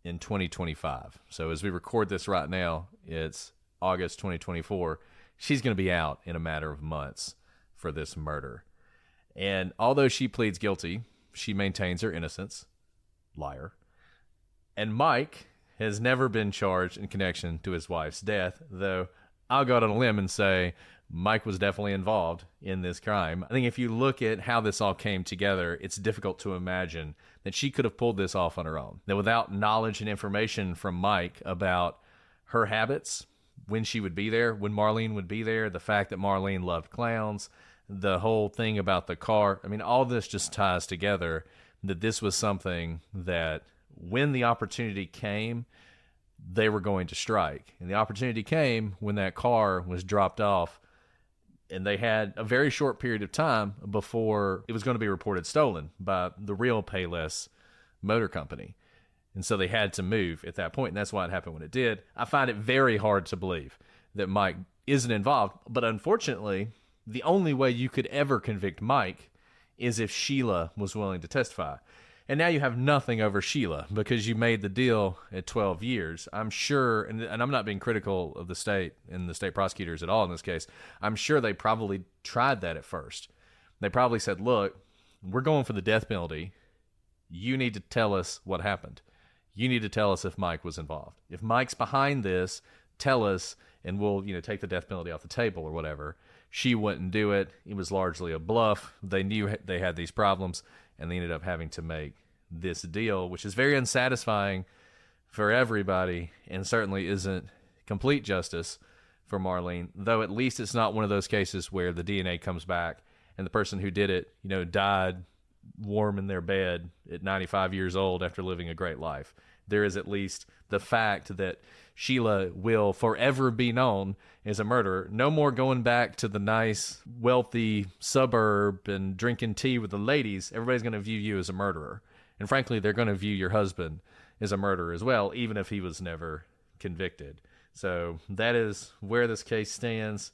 in 2025. So as we record this right now, it's August 2024. She's going to be out in a matter of months for this murder. And although she pleads guilty, she maintains her innocence. Liar. And Mike has never been charged in connection to his wife's death, though I'll go out on a limb and say Mike was definitely involved in this crime. I think if you look at how this all came together, it's difficult to imagine that she could have pulled this off on her own. That without knowledge and information from Mike about her habits, when she would be there, when Marlene would be there, the fact that Marlene loved clowns, the whole thing about the car, I mean, all this just ties together that this was something that when the opportunity came, they were going to strike. And the opportunity came when that car was dropped off, and they had a very short period of time before it was going to be reported stolen by the real Payless Motor Company. And so they had to move at that point, and that's why it happened when it did. I find it very hard to believe that Mike isn't involved, but unfortunately, the only way you could ever convict Mike is if Sheila was willing to testify. And now you have nothing over Sheila because you made the deal at 12 years. I'm sure, and I'm not being critical of the state and the state prosecutors at all in this case, I'm sure they probably tried that at first. They probably said, look, we're going for the death penalty. You need to tell us what happened. You need to tell us if Mike was involved. If Mike's behind this, tell us, and we'll take the death penalty off the table or whatever. She wouldn't do it. It was largely a bluff. They knew they had these problems, and they ended up having to make this deal, which is very unsatisfying for everybody and certainly isn't complete justice for Marlene, though at least it's not one of those cases where the DNA comes back and the person who did it, died warm in their bed at 95 years old after living a great life. There is at least the fact that Sheila will forever be known as a murderer. No more going back to the nice, wealthy suburb and drinking tea with the ladies. Everybody's going to view you as a murderer. And frankly, they're going to view your husband as a murderer as well, even if he was never convicted. So that is where this case stands.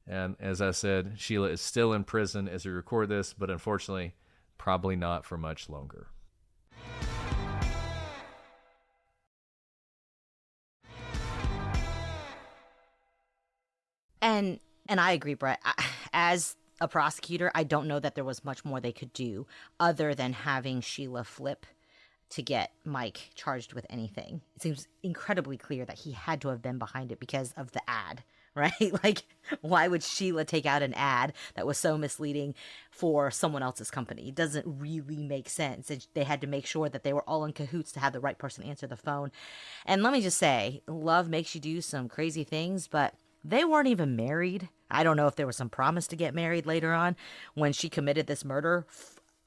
And as I said, Sheila is still in prison as we record this, but unfortunately, probably not for much longer. And I agree, Brett. As a prosecutor, I don't know that there was much more they could do other than having Sheila flip to get Mike charged with anything. It seems incredibly clear that he had to have been behind it because of the ad, right? Like, why would Sheila take out an ad that was so misleading for someone else's company? It doesn't really make sense. They had to make sure that they were all in cahoots to have the right person answer the phone. And let me just say, love makes you do some crazy things, but they weren't even married. I don't know if there was some promise to get married later on when she committed this murder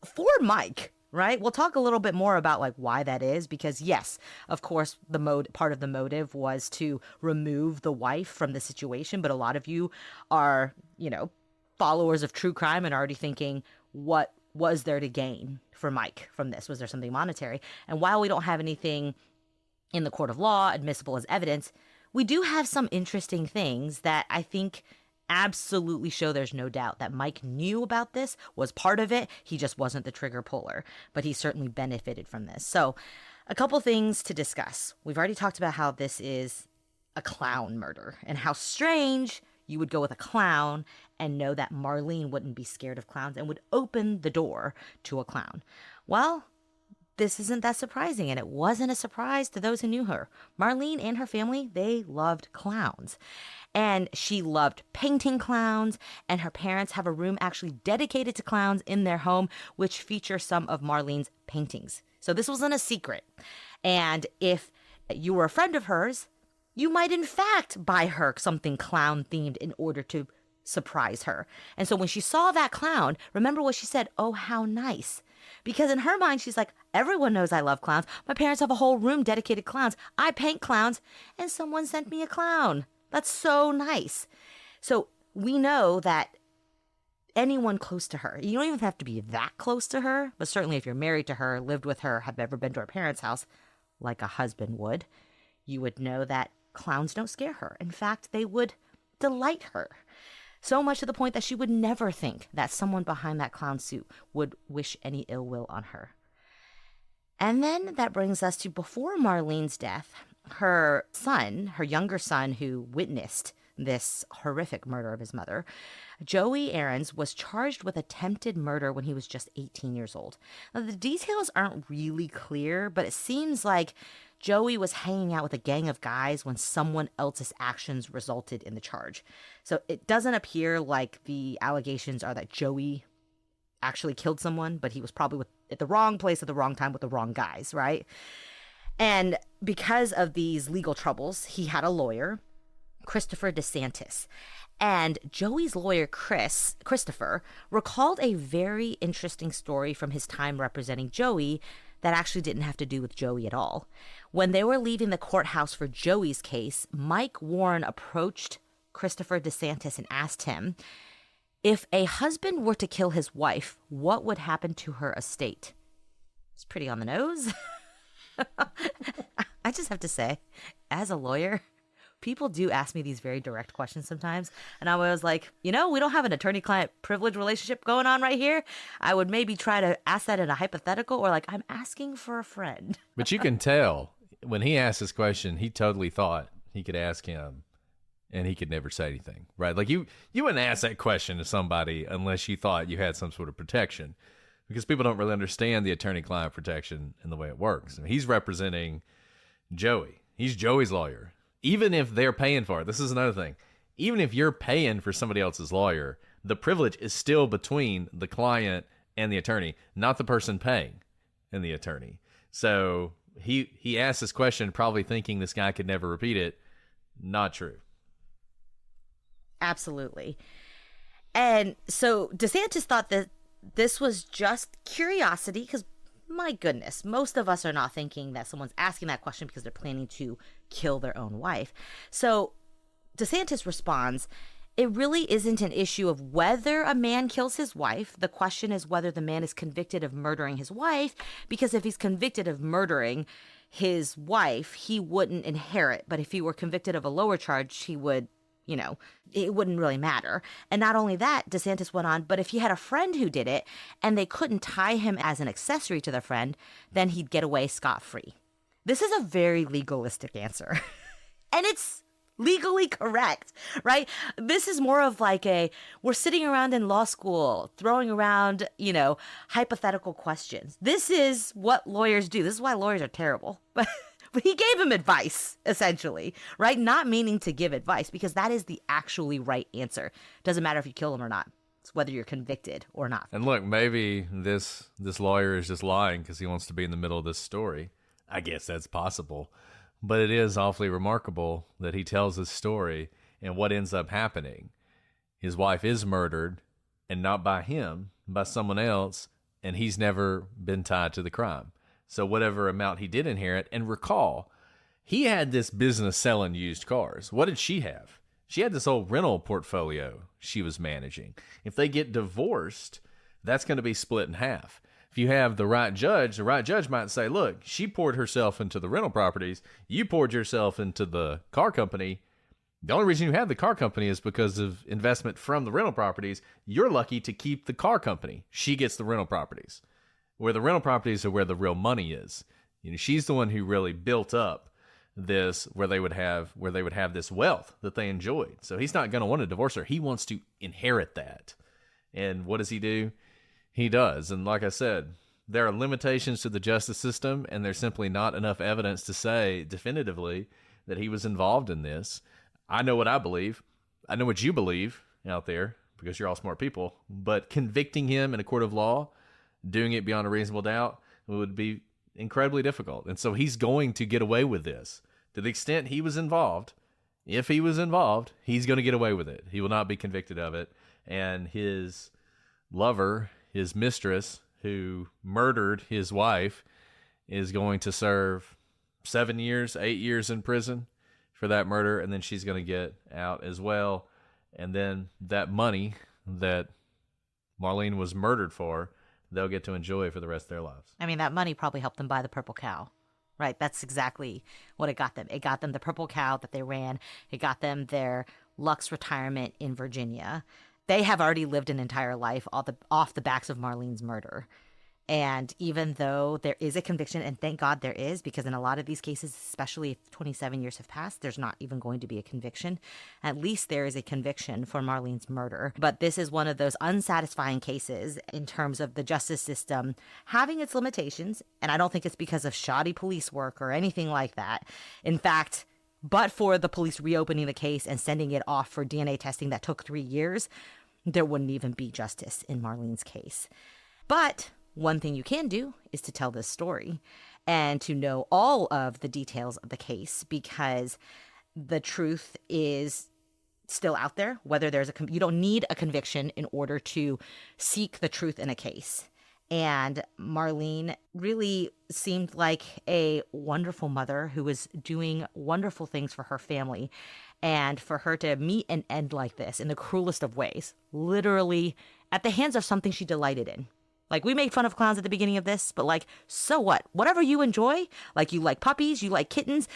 for Mike, right? We'll talk a little bit more about like why that is, because yes, of course, part of the motive was to remove the wife from the situation. But a lot of you are, followers of true crime and already thinking, what was there to gain for Mike from this? Was there something monetary? And while we don't have anything in the court of law admissible as evidence, we do have some interesting things that I think absolutely show there's no doubt that Mike knew about this, was part of it. He just wasn't the trigger puller, but he certainly benefited from this. So a couple things to discuss. We've already talked about how this is a clown murder and how strange you would go with a clown and know that Marlene wouldn't be scared of clowns and would open the door to a clown. Well, this isn't that surprising, and it wasn't a surprise to those who knew her. Marlene and her family, they loved clowns. And she loved painting clowns, and her parents have a room actually dedicated to clowns in their home, which features some of Marlene's paintings. So this wasn't a secret. And if you were a friend of hers, you might in fact buy her something clown-themed in order to surprise her. And so when she saw that clown, remember what she said, "Oh, how nice." Because in her mind, she's like, everyone knows I love clowns. My parents have a whole room dedicated to clowns. I paint clowns, and someone sent me a clown. That's so nice. So we know that anyone close to her, you don't even have to be that close to her, but certainly if you're married to her, lived with her, have ever been to her parents' house, like a husband would, you would know that clowns don't scare her. In fact, they would delight her. So much to the point that she would never think that someone behind that clown suit would wish any ill will on her. And then that brings us to before Marlene's death, her son, her younger son who witnessed this horrific murder of his mother, Joey Aarons, was charged with attempted murder when he was just 18 years old. Now, the details aren't really clear, but it seems like Joey was hanging out with a gang of guys when someone else's actions resulted in the charge. So it doesn't appear like the allegations are that Joey actually killed someone, but he was probably at the wrong place at the wrong time with the wrong guys, right? And because of these legal troubles, he had a lawyer, Christopher DeSantis. And Joey's lawyer, Christopher, recalled a very interesting story from his time representing Joey that actually didn't have to do with Joey at all. When they were leaving the courthouse for Joey's case, Mike Warren approached Christopher DeSantis and asked him, if a husband were to kill his wife, what would happen to her estate? It's pretty on the nose. I just have to say, as a lawyer, people do ask me these very direct questions sometimes. And I was like, we don't have an attorney-client privilege relationship going on right here. I would maybe try to ask that in a hypothetical or like, I'm asking for a friend. But you can tell when he asked this question, he totally thought he could ask him and he could never say anything, right? Like you wouldn't ask that question to somebody unless you thought you had some sort of protection, because people don't really understand the attorney-client protection and the way it works. I mean, he's representing Joey. He's Joey's lawyer. Even if they're paying for it, this is another thing. Even if you're paying for somebody else's lawyer, the privilege is still between the client and the attorney, not the person paying and the attorney. So he asked this question probably thinking this guy could never repeat it. Not true. Absolutely. And so DeSantis thought that this was just curiosity because, my goodness, most of us are not thinking that someone's asking that question because they're planning to kill their own wife. So DeSantis responds, it really isn't an issue of whether a man kills his wife. The question is whether the man is convicted of murdering his wife, because if he's convicted of murdering his wife, he wouldn't inherit. But if he were convicted of a lower charge, he would, it wouldn't really matter. And not only that, DeSantis went on, but if he had a friend who did it and they couldn't tie him as an accessory to their friend, then he'd get away scot-free. This is a very legalistic answer. And it's legally correct, right? This is more of like we're sitting around in law school, throwing around, hypothetical questions. This is what lawyers do. This is why lawyers are terrible. But he gave him advice, essentially, right? Not meaning to give advice, because that is the actually right answer. Doesn't matter if you kill him or not. It's whether you're convicted or not. And look, maybe this lawyer is just lying because he wants to be in the middle of this story. I guess that's possible. But it is awfully remarkable that he tells this story, and what ends up happening. His wife is murdered, and not by him, by someone else, and he's never been tied to the crime. So whatever amount he did inherit, and recall, he had this business selling used cars. What did she have? She had this old rental portfolio she was managing. If they get divorced, that's going to be split in half. If you have the right judge might say, look, she poured herself into the rental properties. You poured yourself into the car company. The only reason you have the car company is because of investment from the rental properties. You're lucky to keep the car company. She gets the rental properties. Where the rental properties are where the real money is. She's the one who really built up this, where they would have this wealth that they enjoyed. So he's not going to want to divorce her. He wants to inherit that. And what does he do? He does. And like I said, there are limitations to the justice system, and there's simply not enough evidence to say definitively that he was involved in this. I know what I believe. I know what you believe out there, because you're all smart people. But convicting him in a court of law, doing it beyond a reasonable doubt, would be incredibly difficult. And so he's going to get away with this. To the extent he was involved, if he was involved, he's going to get away with it. He will not be convicted of it. And his lover, his mistress, who murdered his wife, is going to serve 7 years, 8 years in prison for that murder. And then she's going to get out as well. And then that money that Marlene was murdered for, they'll get to enjoy for the rest of their lives. I mean, that money probably helped them buy the purple cow. right? That's exactly what it got them. It got them the purple cow that they ran. It got them their Lux retirement in Virginia. They have already lived an entire life off the backs of Marlene's murder. And even though there is a conviction, and thank God there is, because in a lot of these cases, especially if 27 years have passed, there's not even going to be a conviction. At least there is a conviction for Marlene's murder. But this is one of those unsatisfying cases in terms of the justice system having its limitations. And I don't think it's because of shoddy police work or anything like that. In fact, but for the police reopening the case and sending it off for DNA testing that took 3 years, there wouldn't even be justice in Marlene's case. But one thing you can do is to tell this story and to know all of the details of the case, because the truth is still out there. Whether there's you don't need a conviction in order to seek the truth in a case. And Marlene really seemed like a wonderful mother who was doing wonderful things for her family. And for her to meet an end like this in the cruelest of ways, literally at the hands of something she delighted in. Like, we made fun of clowns at the beginning of this, but like, so what? Whatever you enjoy, like you like puppies, you like kittens,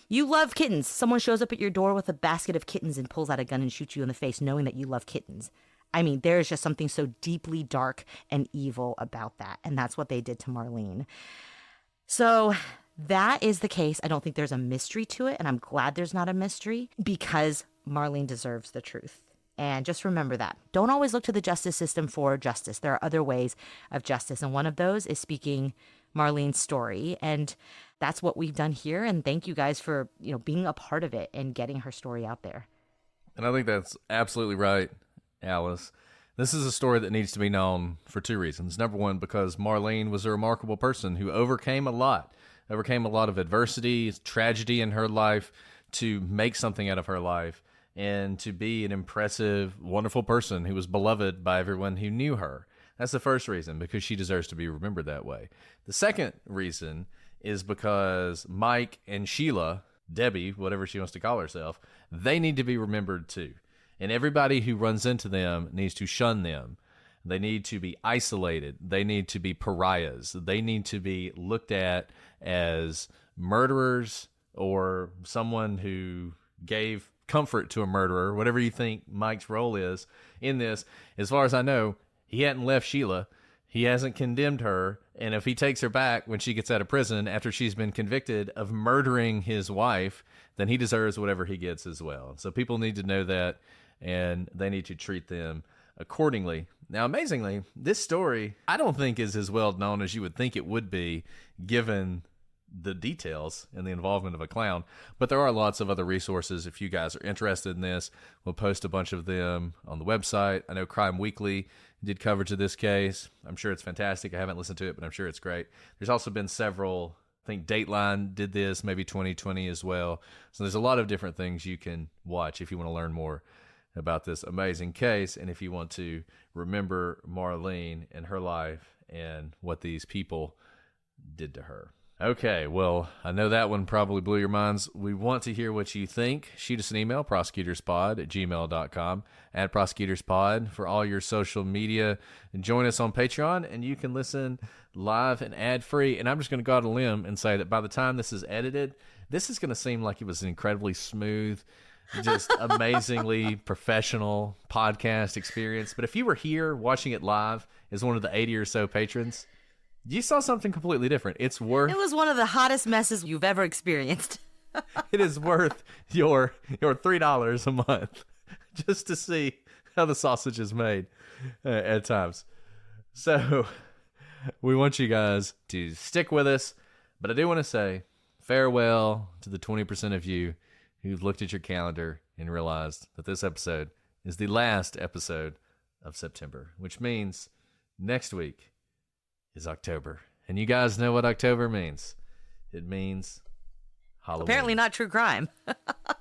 you love kittens. Someone shows up at your door with a basket of kittens and pulls out a gun and shoots you in the face knowing that you love kittens. I mean, there's just something so deeply dark and evil about that. And that's what they did to Marlene. So that is the case. I don't think there's a mystery to it. And I'm glad there's not a mystery, because Marlene deserves the truth. And just remember that. Don't always look to the justice system for justice. There are other ways of justice. And one of those is speaking Marlene's story. And that's what we've done here. And thank you guys for, being a part of it and getting her story out there. And I think that's absolutely right, Alice. This is a story that needs to be known for 2 reasons. Number one, because Marlene was a remarkable person who overcame a lot of adversity, tragedy in her life to make something out of her life, and to be an impressive, wonderful person who was beloved by everyone who knew her. That's the first reason, because she deserves to be remembered that way. The second reason is because Mike and Sheila, Debbie, whatever she wants to call herself, they need to be remembered too. And everybody who runs into them needs to shun them. They need to be isolated. They need to be pariahs. They need to be looked at as murderers or someone who gave comfort to a murderer, whatever you think Mike's role is in this. As far as I know, he hadn't left Sheila. He hasn't condemned her. And if he takes her back when she gets out of prison after she's been convicted of murdering his wife, then he deserves whatever he gets as well. So people need to know that, and they need to treat them accordingly. Now, amazingly, this story I don't think is as well known as you would think it would be, given the details and the involvement of a clown, but there are lots of other resources if you guys are interested in this. We'll post a bunch of them on the website. I know Crime Weekly did coverage of this case. I'm sure it's fantastic. I haven't listened to it, but I'm sure it's great. There's also been several, I think Dateline did this, maybe 2020 as well. So there's a lot of different things you can watch if you want to learn more about this amazing case, and if you want to remember Marlene and her life and what these people did to her. Okay, well, I know that one probably blew your minds. We want to hear what you think. Shoot us an email, prosecutorspod@gmail.com, at prosecutorspod for all your social media. And join us on Patreon, and you can listen live and ad-free. And I'm just going to go out on a limb and say that by the time this is edited, this is going to seem like it was an incredibly smooth, just amazingly professional podcast experience. But if you were here watching it live as one of the 80 or so patrons, you saw something completely different. It was one of the hottest messes you've ever experienced. It is worth your $3 a month just to see how the sausage is made at times. So we want you guys to stick with us. But I do want to say farewell to the 20% of you who've looked at your calendar and realized that this episode is the last episode of September, which means next week is October. And you guys know what October means. It means Halloween. Apparently not true crime.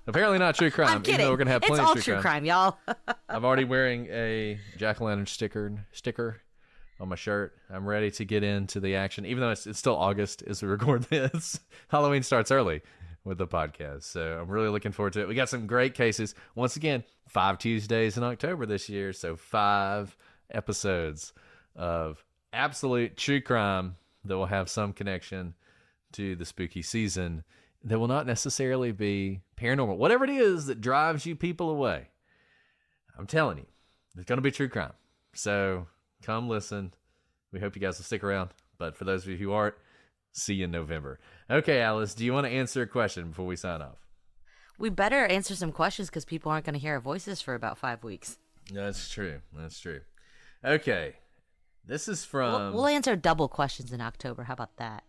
Apparently not true crime. I'm kidding. Even though we're gonna have plenty it's all of true crime, y'all. I'm already wearing a jack-o'-lantern sticker on my shirt. I'm ready to get into the action. Even though it's still August as we record this. Halloween starts early with the podcast. So I'm really looking forward to it. We got some great cases. Once again, 5 Tuesdays in October this year. So 5 episodes of absolute true crime that will have some connection to the spooky season that will not necessarily be paranormal. Whatever it is that drives you people away, I'm telling you, it's going to be true crime. So come listen. We hope you guys will stick around. But for those of you who aren't, see you in November. Okay, Alice, do you want to answer a question before we sign off? We better answer some questions because people aren't going to hear our voices for about 5 weeks. That's true. Okay. This is from... We'll answer double questions in October. How about that?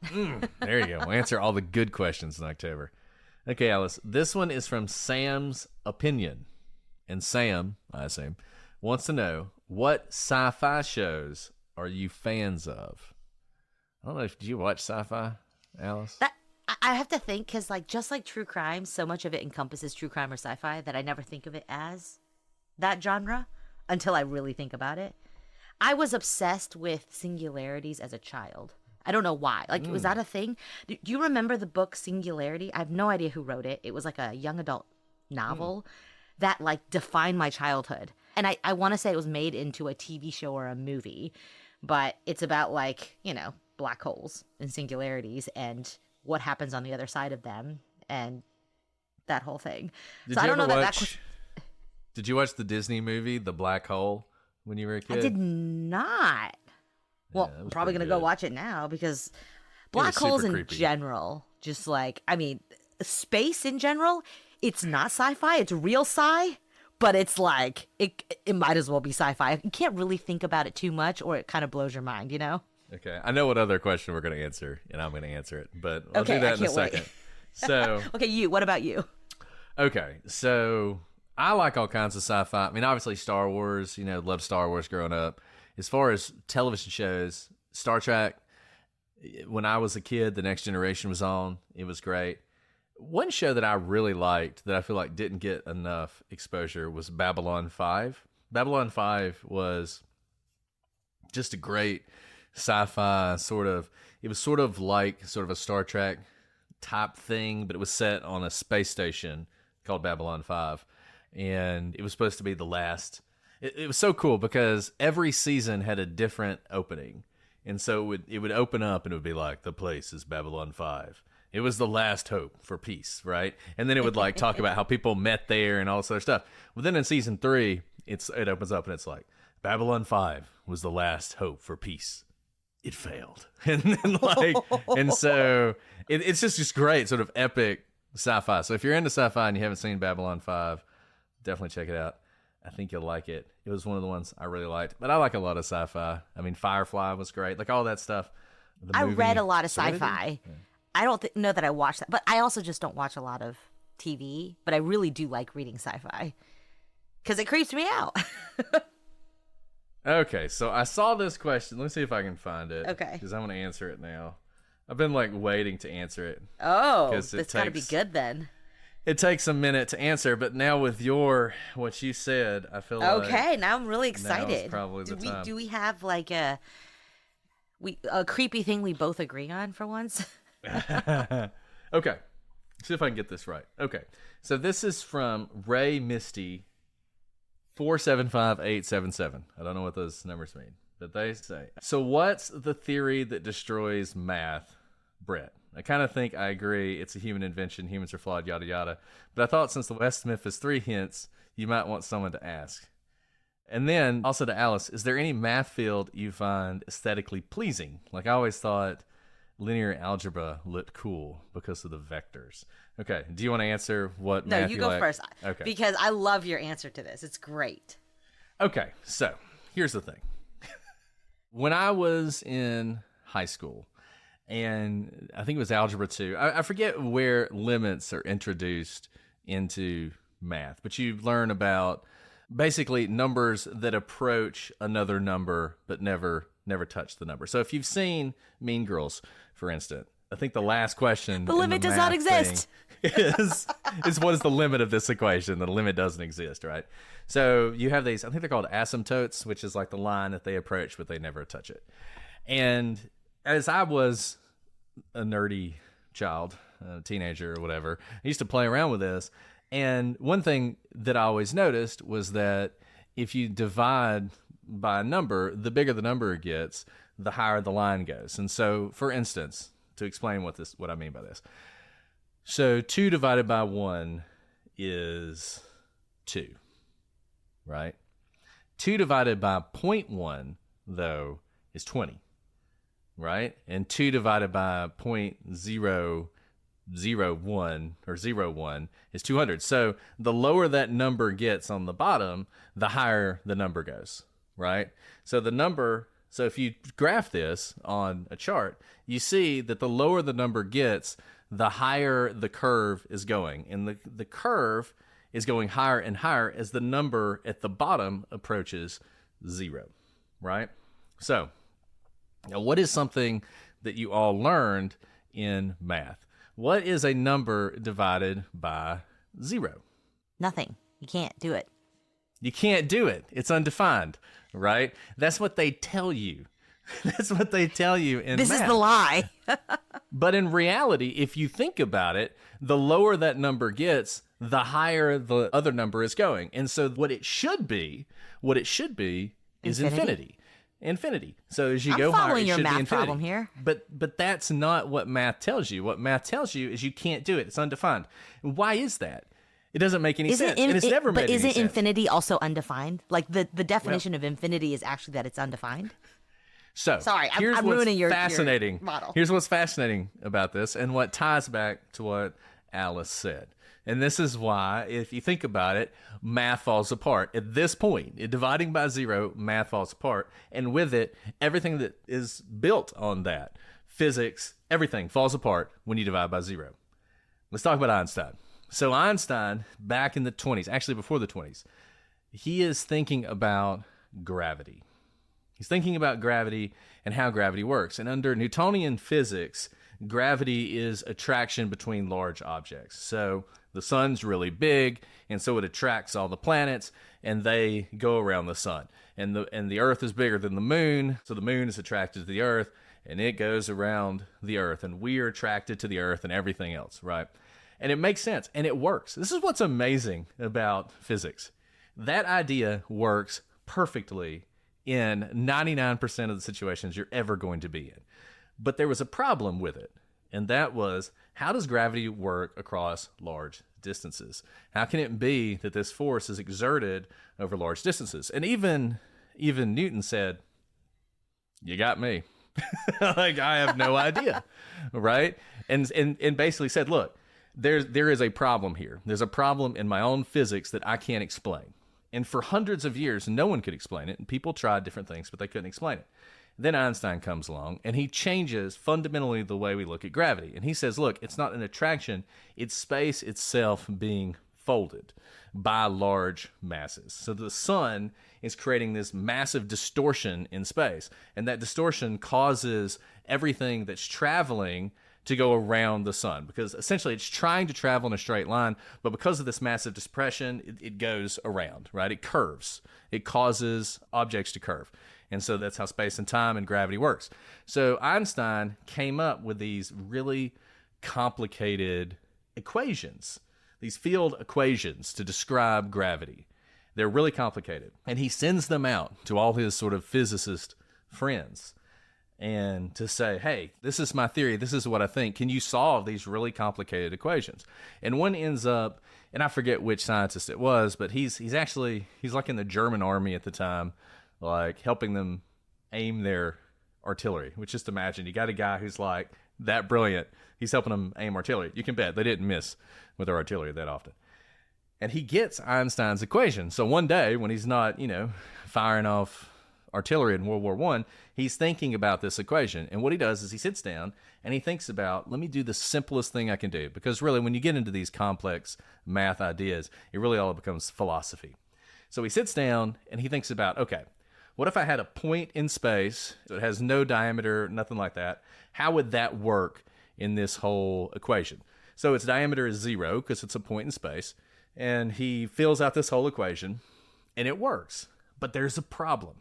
There you go. We'll answer all the good questions in October. Okay, Alice. This one is from Sam's Opinion. And Sam, I assume, wants to know, what sci-fi shows are you fans of? I don't know if... Do you watch sci-fi, Alice? I have to think because, just like true crime, so much of it encompasses true crime or sci-fi that I never think of it as that genre until I really think about it. I was obsessed with singularities as a child. I don't know why. Was that a thing? Do you remember the book Singularity? I have no idea who wrote it. It was like a young adult novel that defined my childhood. And I want to say it was made into a TV show or a movie, but it's about black holes and singularities and what happens on the other side of them and that whole thing. I don't know that. Did you watch the Disney movie, The Black Hole, when you were a kid? I did not. Well, I'm probably going to go watch it now because black holes in general, just space in general, it's not sci-fi. It's real sci, but it's it might as well be sci-fi. You can't really think about it too much or it kind of blows your mind, Okay. I know what other question we're going to answer, and I'm going to answer it, but I'll do that in a second. So, okay, what about you? Okay, so I like all kinds of sci-fi. I mean, obviously Star Wars, loved Star Wars growing up. As far as television shows, Star Trek, when I was a kid, The Next Generation was on. It was great. One show that I really liked that I feel like didn't get enough exposure was Babylon 5. Babylon 5 was just a great sci-fi it was sort of a Star Trek type thing, but it was set on a space station called Babylon 5. And it was supposed to be the last. It was so cool because every season had a different opening. And so it would open up and it would be like, the place is Babylon 5. It was the last hope for peace, right? And then it would talk about how people met there and all this other stuff. Well, then in season 3, it opens up and it's like, Babylon 5 was the last hope for peace. It failed. And then and so it's just great, sort of epic sci-fi. So if you're into sci-fi and you haven't seen Babylon 5, definitely check it out. I think you'll like it. It was one of the ones I really liked. But I like a lot of sci-fi. I mean, Firefly was great. All that stuff. I read a lot of sci-fi. Yeah. I don't know that I watched that. But I also just don't watch a lot of TV. But I really do like reading sci-fi. Because it creeps me out. Okay, so I saw this question. Let me see if I can find it. Okay. Because I want to answer it now. I've been waiting to answer it. Oh, it's got to be good then. It takes a minute to answer, but now with what you said, I feel okay, now I'm really excited. Now is probably the time. Do we have a creepy thing we both agree on for once? Okay. See if I can get this right. Okay. So this is from Ray Misty 475877. I don't know what those numbers mean, but they say. So what's the theory that destroys math, Brett? I kind of think I agree. It's a human invention. Humans are flawed, yada, yada. But I thought since the West Memphis 3 hints, you might want someone to ask. And then also to Alice, is there any math field you find aesthetically pleasing? I always thought linear algebra looked cool because of the vectors. Okay. Do you want to answer what math you like? No, you go first. Okay. Because I love your answer to this. It's great. Okay. So here's the thing. When I was in high school, and I think it was Algebra 2. I forget where limits are introduced into math, but you learn about basically numbers that approach another number but never touch the number. So if you've seen Mean Girls, for instance, I think the last question... The limit does not exist. Is what is the limit of this equation? The limit doesn't exist, right? So you have these, I think they're called asymptotes, which is the line that they approach, but they never touch it. And as I was a nerdy child, a teenager or whatever, I used to play around with this. And one thing that I always noticed was that if you divide by a number, the bigger the number gets, the higher the line goes. And so, for instance, to explain what I mean by this. So 2 divided by 1 is 2, right? 2 divided by 0.1, though, is 20, right? And 2 divided by 0.001 or 0.01 is 200. So the lower that number gets on the bottom, the higher the number goes, right? So so if you graph this on a chart, you see that the lower the number gets, the higher the curve is going. And the curve is going higher and higher as the number at the bottom approaches 0, right? So now what is something that you all learned in math? What is a number divided by 0? Nothing. You can't do it. You can't do it. It's undefined, right? That's what they tell you. That's what they tell you in This math. is the lie. But in reality, if you think about it, the lower that number gets, the higher the other number is going. And so what it should be is infinity. So as you go higher, it your should be math infinity. problem here. But that's not what math tells you. What math tells you is you can't do it. It's undefined. Why is that? It doesn't make any sense. And it's never made any sense. But isn't infinity also undefined? Like the definition of infinity is actually that it's undefined? So sorry, here's I'm what's ruining your model. Here's what's fascinating about this and what ties back to what Alice said. And this is why, if you think about it, math falls apart. At this point, dividing by 0, math falls apart. And with it, everything that is built on that, physics, everything falls apart when you divide by 0. Let's talk about Einstein. So Einstein, back in the 20s, actually before the 20s, he is thinking about gravity. He's thinking about gravity and how gravity works. And under Newtonian physics, gravity is attraction between large objects. So the sun's really big, and so it attracts all the planets, and they go around the sun. And the Earth is bigger than the moon, so the moon is attracted to the Earth, and it goes around the Earth, and we are attracted to the Earth and everything else, right? And it makes sense, and it works. This is what's amazing about physics. That idea works perfectly in 99% of the situations you're ever going to be in. But there was a problem with it, and that was, how does gravity work across large distances? How can it be that this force is exerted over large distances? And even Newton said, you got me. Like, I have no idea, right? And basically said, look, there is a problem here. There's a problem in my own physics that I can't explain. And for hundreds of years, no one could explain it, and people tried different things, but they couldn't explain it. Then Einstein comes along, and he changes fundamentally the way we look at gravity. And he says, look, it's not an attraction, it's space itself being folded by large masses. So the sun is creating this massive distortion in space, and that distortion causes everything that's traveling to go around the sun, because essentially it's trying to travel in a straight line, but because of this massive dispersion, it goes around, right? It curves. It causes objects to curve. And so that's how space and time and gravity works. So Einstein came up with these really complicated equations, these field equations to describe gravity. They're really complicated. And he sends them out to all his sort of physicist friends, and to say, hey, this is my theory, this is what I think. Can you solve these really complicated equations? And one ends up, and I forget which scientist it was, but he's like in the German army at the time, like helping them aim their artillery. Which, just imagine, you got a guy who's like that brilliant, he's helping them aim artillery. You can bet they didn't miss with their artillery that often. And he gets Einstein's equation. So one day when he's not, firing off artillery in World War I, he's thinking about this equation. And what he does is he sits down and he thinks about, let me do the simplest thing I can do. Because really, when you get into these complex math ideas, it really all becomes philosophy. So he sits down and he thinks about, okay, what if I had a point in space that has no diameter, nothing like that? How would that work in this whole equation? So its diameter is 0 because it's a point in space. And he fills out this whole equation and it works. But there's a problem.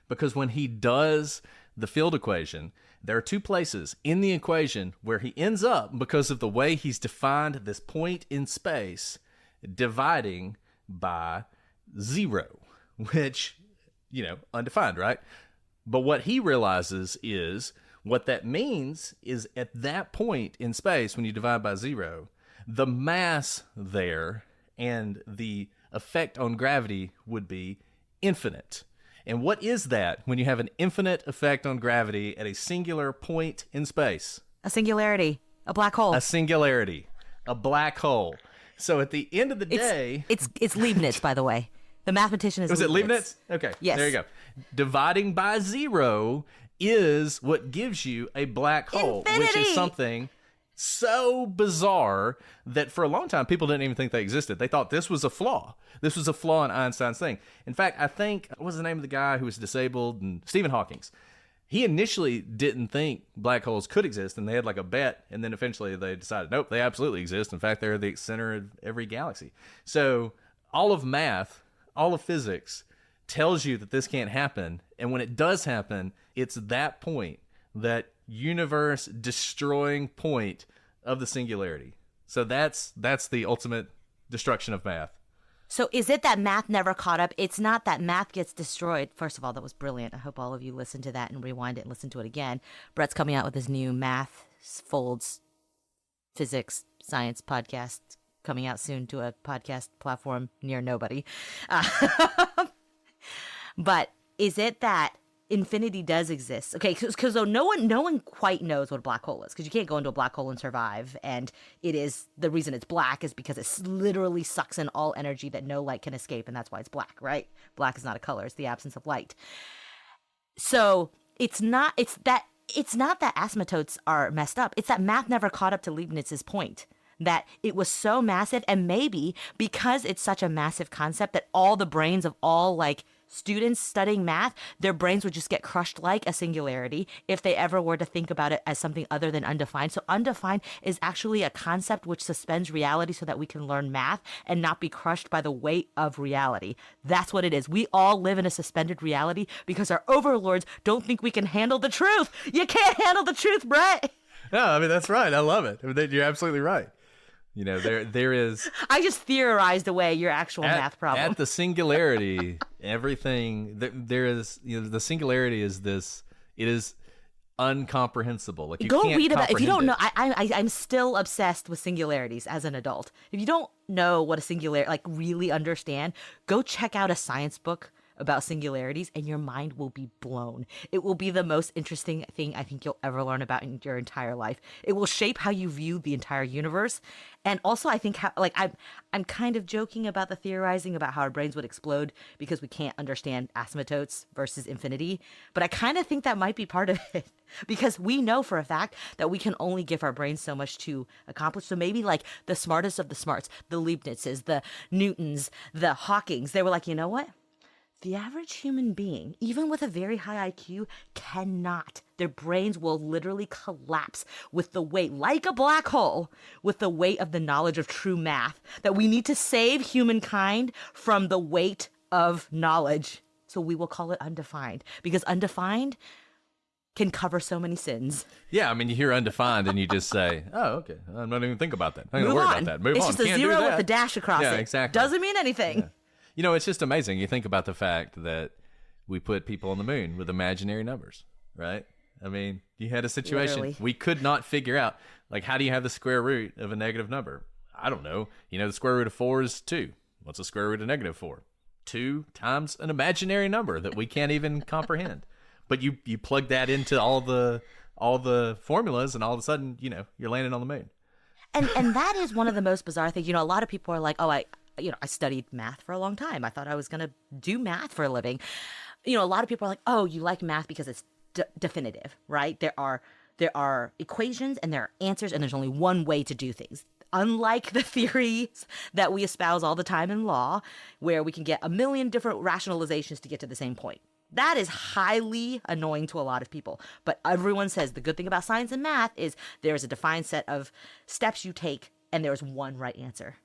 Because when he does the field equation, there are two places in the equation where he ends up, because of the way he's defined this point in space, dividing by 0, which, undefined, right? But what he realizes is, What that means is at that point in space, when you divide by 0, the mass there and the effect on gravity would be infinite. And what is that when you have an infinite effect on gravity at a singular point in space? A singularity, a black hole. A singularity, a black hole. So at the end of the day... It's Leibniz, by the way. The mathematician is Was it Leibniz? Okay, yes. There you go. Dividing by 0 is what gives you a black hole, Infinity! which is something so bizarre that for a long time people didn't even think they existed. They thought this was a flaw. This was a flaw in Einstein's thing. In fact, I think, what was the name of the guy who was disabled? And Stephen Hawking's. He initially didn't think black holes could exist, and they had like a bet, and then eventually they decided, nope, they absolutely exist. In fact, they're the center of every galaxy. So all of math, all of physics tells you that this can't happen, and when it does happen, it's that point, that universe destroying point of the singularity. So that's the ultimate destruction of math. So is it that math never caught up? It's not that math gets destroyed. First of all, that was brilliant. I hope all of you listen to that and rewind it and listen to it again. Brett's coming out with his new Math Folds Physics Science podcast, coming out soon to a podcast platform near nobody. But is it that infinity does exist? Okay, because no one quite knows what a black hole is, because you can't go into a black hole and survive, and it is, the reason it's black is because it literally sucks in all energy that no light can escape, and that's why it's black, right? Black is not a color, it's the absence of light. So it's not that asymptotes are messed up. It's that math never caught up to Leibniz's point, that it was so massive, and maybe because it's such a massive concept that all the brains of all like students studying math, their brains would just get crushed like a singularity if they ever were to think about it as something other than undefined. So undefined is actually a concept which suspends reality so that we can learn math and not be crushed by the weight of reality. That's what it is. We all live in a suspended reality because our overlords don't think we can handle the truth. You can't handle the truth, Brett. No, I mean, that's right. I love it. You're absolutely right. You know, there is... I just theorized away your actual math problem. At the singularity, everything... There is... You know, the singularity is this... It is uncomprehensible. Like, you go can't read about... If you don't know... comprehend I'm still obsessed with singularities as an adult. If you don't know what a singularity... Like, really understand, go check out a science book about singularities and your mind will be blown. It will be the most interesting thing I think you'll ever learn about in your entire life. It will shape how you view the entire universe. And also I think how, like, I'm kind of joking about the theorizing about how our brains would explode because we can't understand asymptotes versus infinity. But I kind of think that might be part of it because we know for a fact that we can only give our brains so much to accomplish. So maybe like the smartest of the smarts, the Leibnizes, the Newtons, the Hawkings, they were like, you know what? The average human being, even with a very high IQ, cannot. Their brains will literally collapse with the weight, like a black hole, with the weight of the knowledge of true math, that we need to save humankind from the weight of knowledge. So we will call it undefined, because undefined can cover so many sins. Yeah, I mean, you hear undefined and you just say, oh, okay, I'm not even think about that. I'm not going to worry about that. Move it's on. It's just a Can't zero do that. with a dash across it. Yeah, exactly. Doesn't mean anything. Yeah. You know, it's just amazing. You think about the fact that we put people on the moon with imaginary numbers, right? I mean, you had a situation Literally. we could not figure out. Like, how do you have the square root of a negative number? I don't know. You know, the square root of 4 is 2. What's the square root of negative 4? 2 times an imaginary number that we can't even comprehend. But you plug that into all the formulas, and all of a sudden, you know, you're landing on the moon. And that is one of the most bizarre things. You know, a lot of people are like, oh, I studied math for a long time. I thought I was going to do math for a living. You know, a lot of people are like, oh, you like math because it's definitive, right? There are equations and there are answers, and there's only one way to do things. Unlike the theories that we espouse all the time in law, where we can get a million different rationalizations to get to the same point. That is highly annoying to a lot of people. But everyone says the good thing about science and math is there's a defined set of steps you take, and there's one right answer.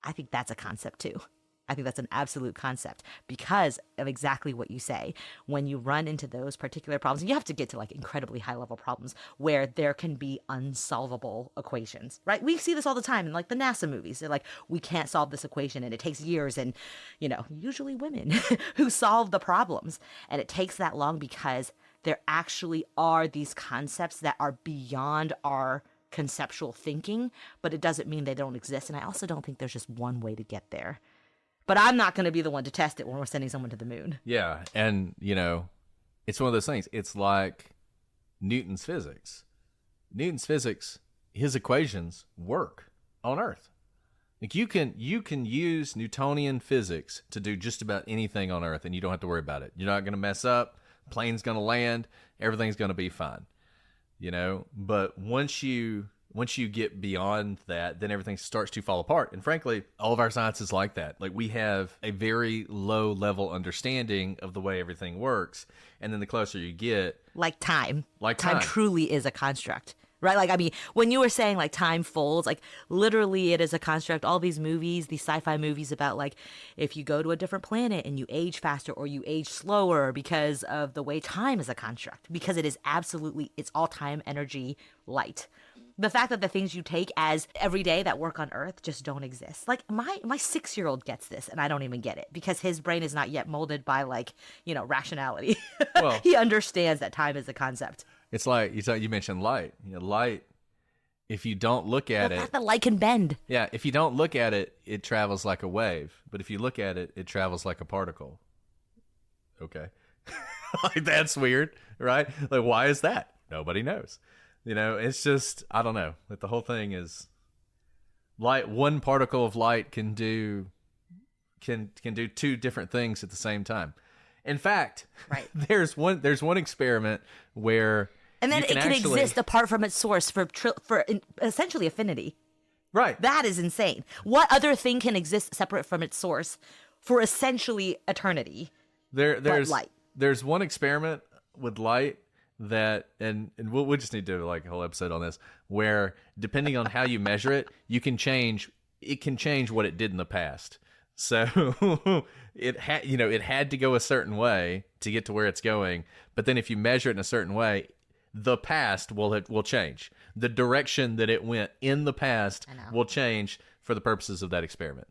I think that's a concept too. I think that's an absolute concept because of exactly what you say. When you run into those particular problems, and you have to get to like incredibly high level problems where there can be unsolvable equations, right? We see this all the time in like the NASA movies. They're like, we can't solve this equation, and it takes years, and, you know, usually women who solve the problems. And it takes that long because there actually are these concepts that are beyond our conceptual thinking, but it doesn't mean they don't exist. And I also don't think there's just one way to get there. But I'm not going to be the one to test it when we're sending someone to the moon. Yeah, and, it's one of those things. It's like Newton's physics. Newton's physics, his equations work on Earth. Like you can use Newtonian physics to do just about anything on Earth, and you don't have to worry about it. You're not going to mess up. Plane's going to land. Everything's going to be fine. But once you get beyond that, then everything starts to fall apart. And frankly, all of our science is like that. Like we have a very low level understanding of the way everything works. And then the closer you get, like time. Like time truly is a construct, right? Like, I mean, when you were saying like time folds, like literally it is a construct. All these movies, these sci-fi movies about like if you go to a different planet and you age faster or you age slower because of the way time is a construct, because it is absolutely, it's all time, energy, light. The fact that the things you take as every day that work on Earth just don't exist. Like my 6-year-old gets this and I don't even get it because his brain is not yet molded by rationality. Well, he understands that time is a concept. It's like you mentioned light. Light, if you don't look at The it, fact that light can bend. yeah, if you don't look at it, it travels like a wave. But if you look at it, it travels like a particle. Okay. Like that's weird, right? Like why is that? Nobody knows. It's just, I don't know. Like the whole thing is light. One particle of light can do two different things at the same time. In fact, right. there's one experiment where and then it can actually exist apart from its source for essentially affinity. Right. That is insane. What other thing can exist separate from its source for essentially eternity? There's light. There's one experiment with light that, and we'll just need to do like a whole episode on this, where depending on how you measure it, it can change what it did in the past. So it had to go a certain way to get to where it's going, but then if you measure it in a certain way, the past will change. The direction that it went in the past will change for the purposes of that experiment.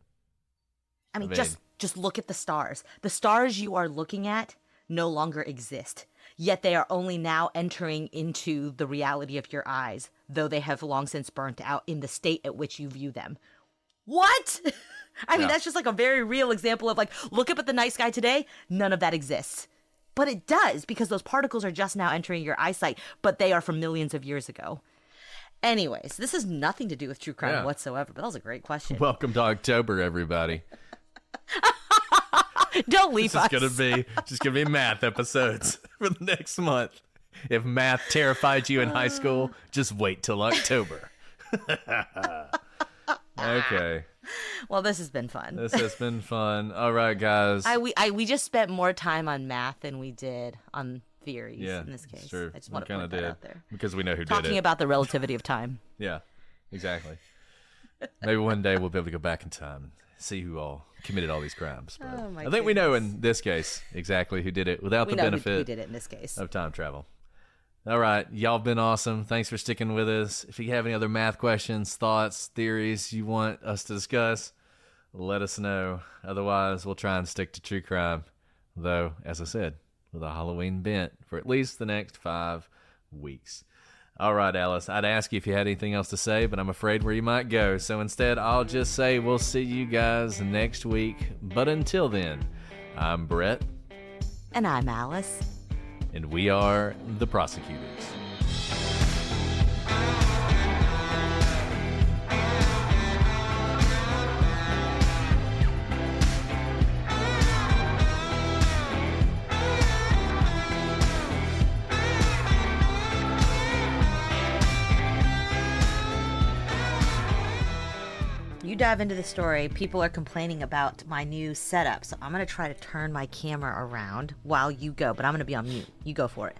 I mean, just look at the stars. The stars you are looking at no longer exist. Yet they are only now entering into the reality of your eyes, though they have long since burnt out in the state at which you view them. What? I mean, that's just like a very real example of like, look up at the night sky today. None of that exists. But it does because those particles are just now entering your eyesight, but they are from millions of years ago. Anyways, this has nothing to do with true crime whatsoever, but that was a great question. Welcome to October, everybody. Don't leave us. Just gonna be math episodes for the next month. If math terrified you in high school, just wait till October. Okay. Well, this has been fun. This has been fun. All right, guys. We just spent more time on math than we did on theories in this case. True. I just want to point that out there. Because we know who did it. Talking about the relativity of time. Yeah, exactly. Maybe one day we'll be able to go back in time and see who all committed all these crimes. But I think we know in this case exactly who did it without the benefit we did it in this case of time travel. All right, y'all been awesome. Thanks for sticking with us. If you have any other math questions, thoughts, theories you want us to discuss, let us know. Otherwise, we'll try and stick to true crime, though, as I said, with a Halloween bent for at least the next 5 weeks. All right, Alice, I'd ask you if you had anything else to say, but I'm afraid where you might go. So instead, I'll just say we'll see you guys next week. But until then, I'm Brett. And I'm Alice. And we are the Prosecutors. You dive into the story, people are complaining about my new setup, so I'm going to try to turn my camera around while you go, but I'm going to be on mute. You go for it.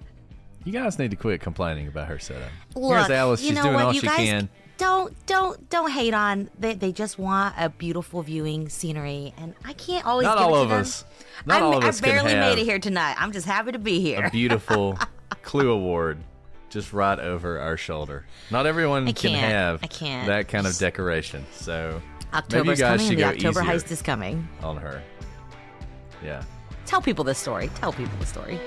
You guys need to quit complaining about her setup. Look, here's Alice. She's doing all she can. Don't hate on. They just want a beautiful viewing scenery, and I can't always. Not give all it to of them. us. Not all of us I barely can have made it here tonight. I'm just happy to be here. a beautiful Clue Award just right over our shoulder. Not everyone can have that kind of decoration. So maybe you October's guys coming, should and the go October easier heist is coming. on her. Yeah. Tell people this story. Tell people the story.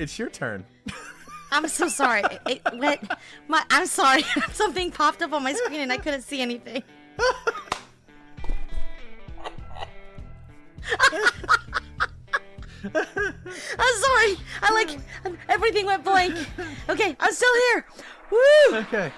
it's your turn. I'm so sorry. I'm sorry. Something popped up on my screen and I couldn't see anything. I'm sorry. Everything went blank. Okay, I'm still here. Woo! Okay.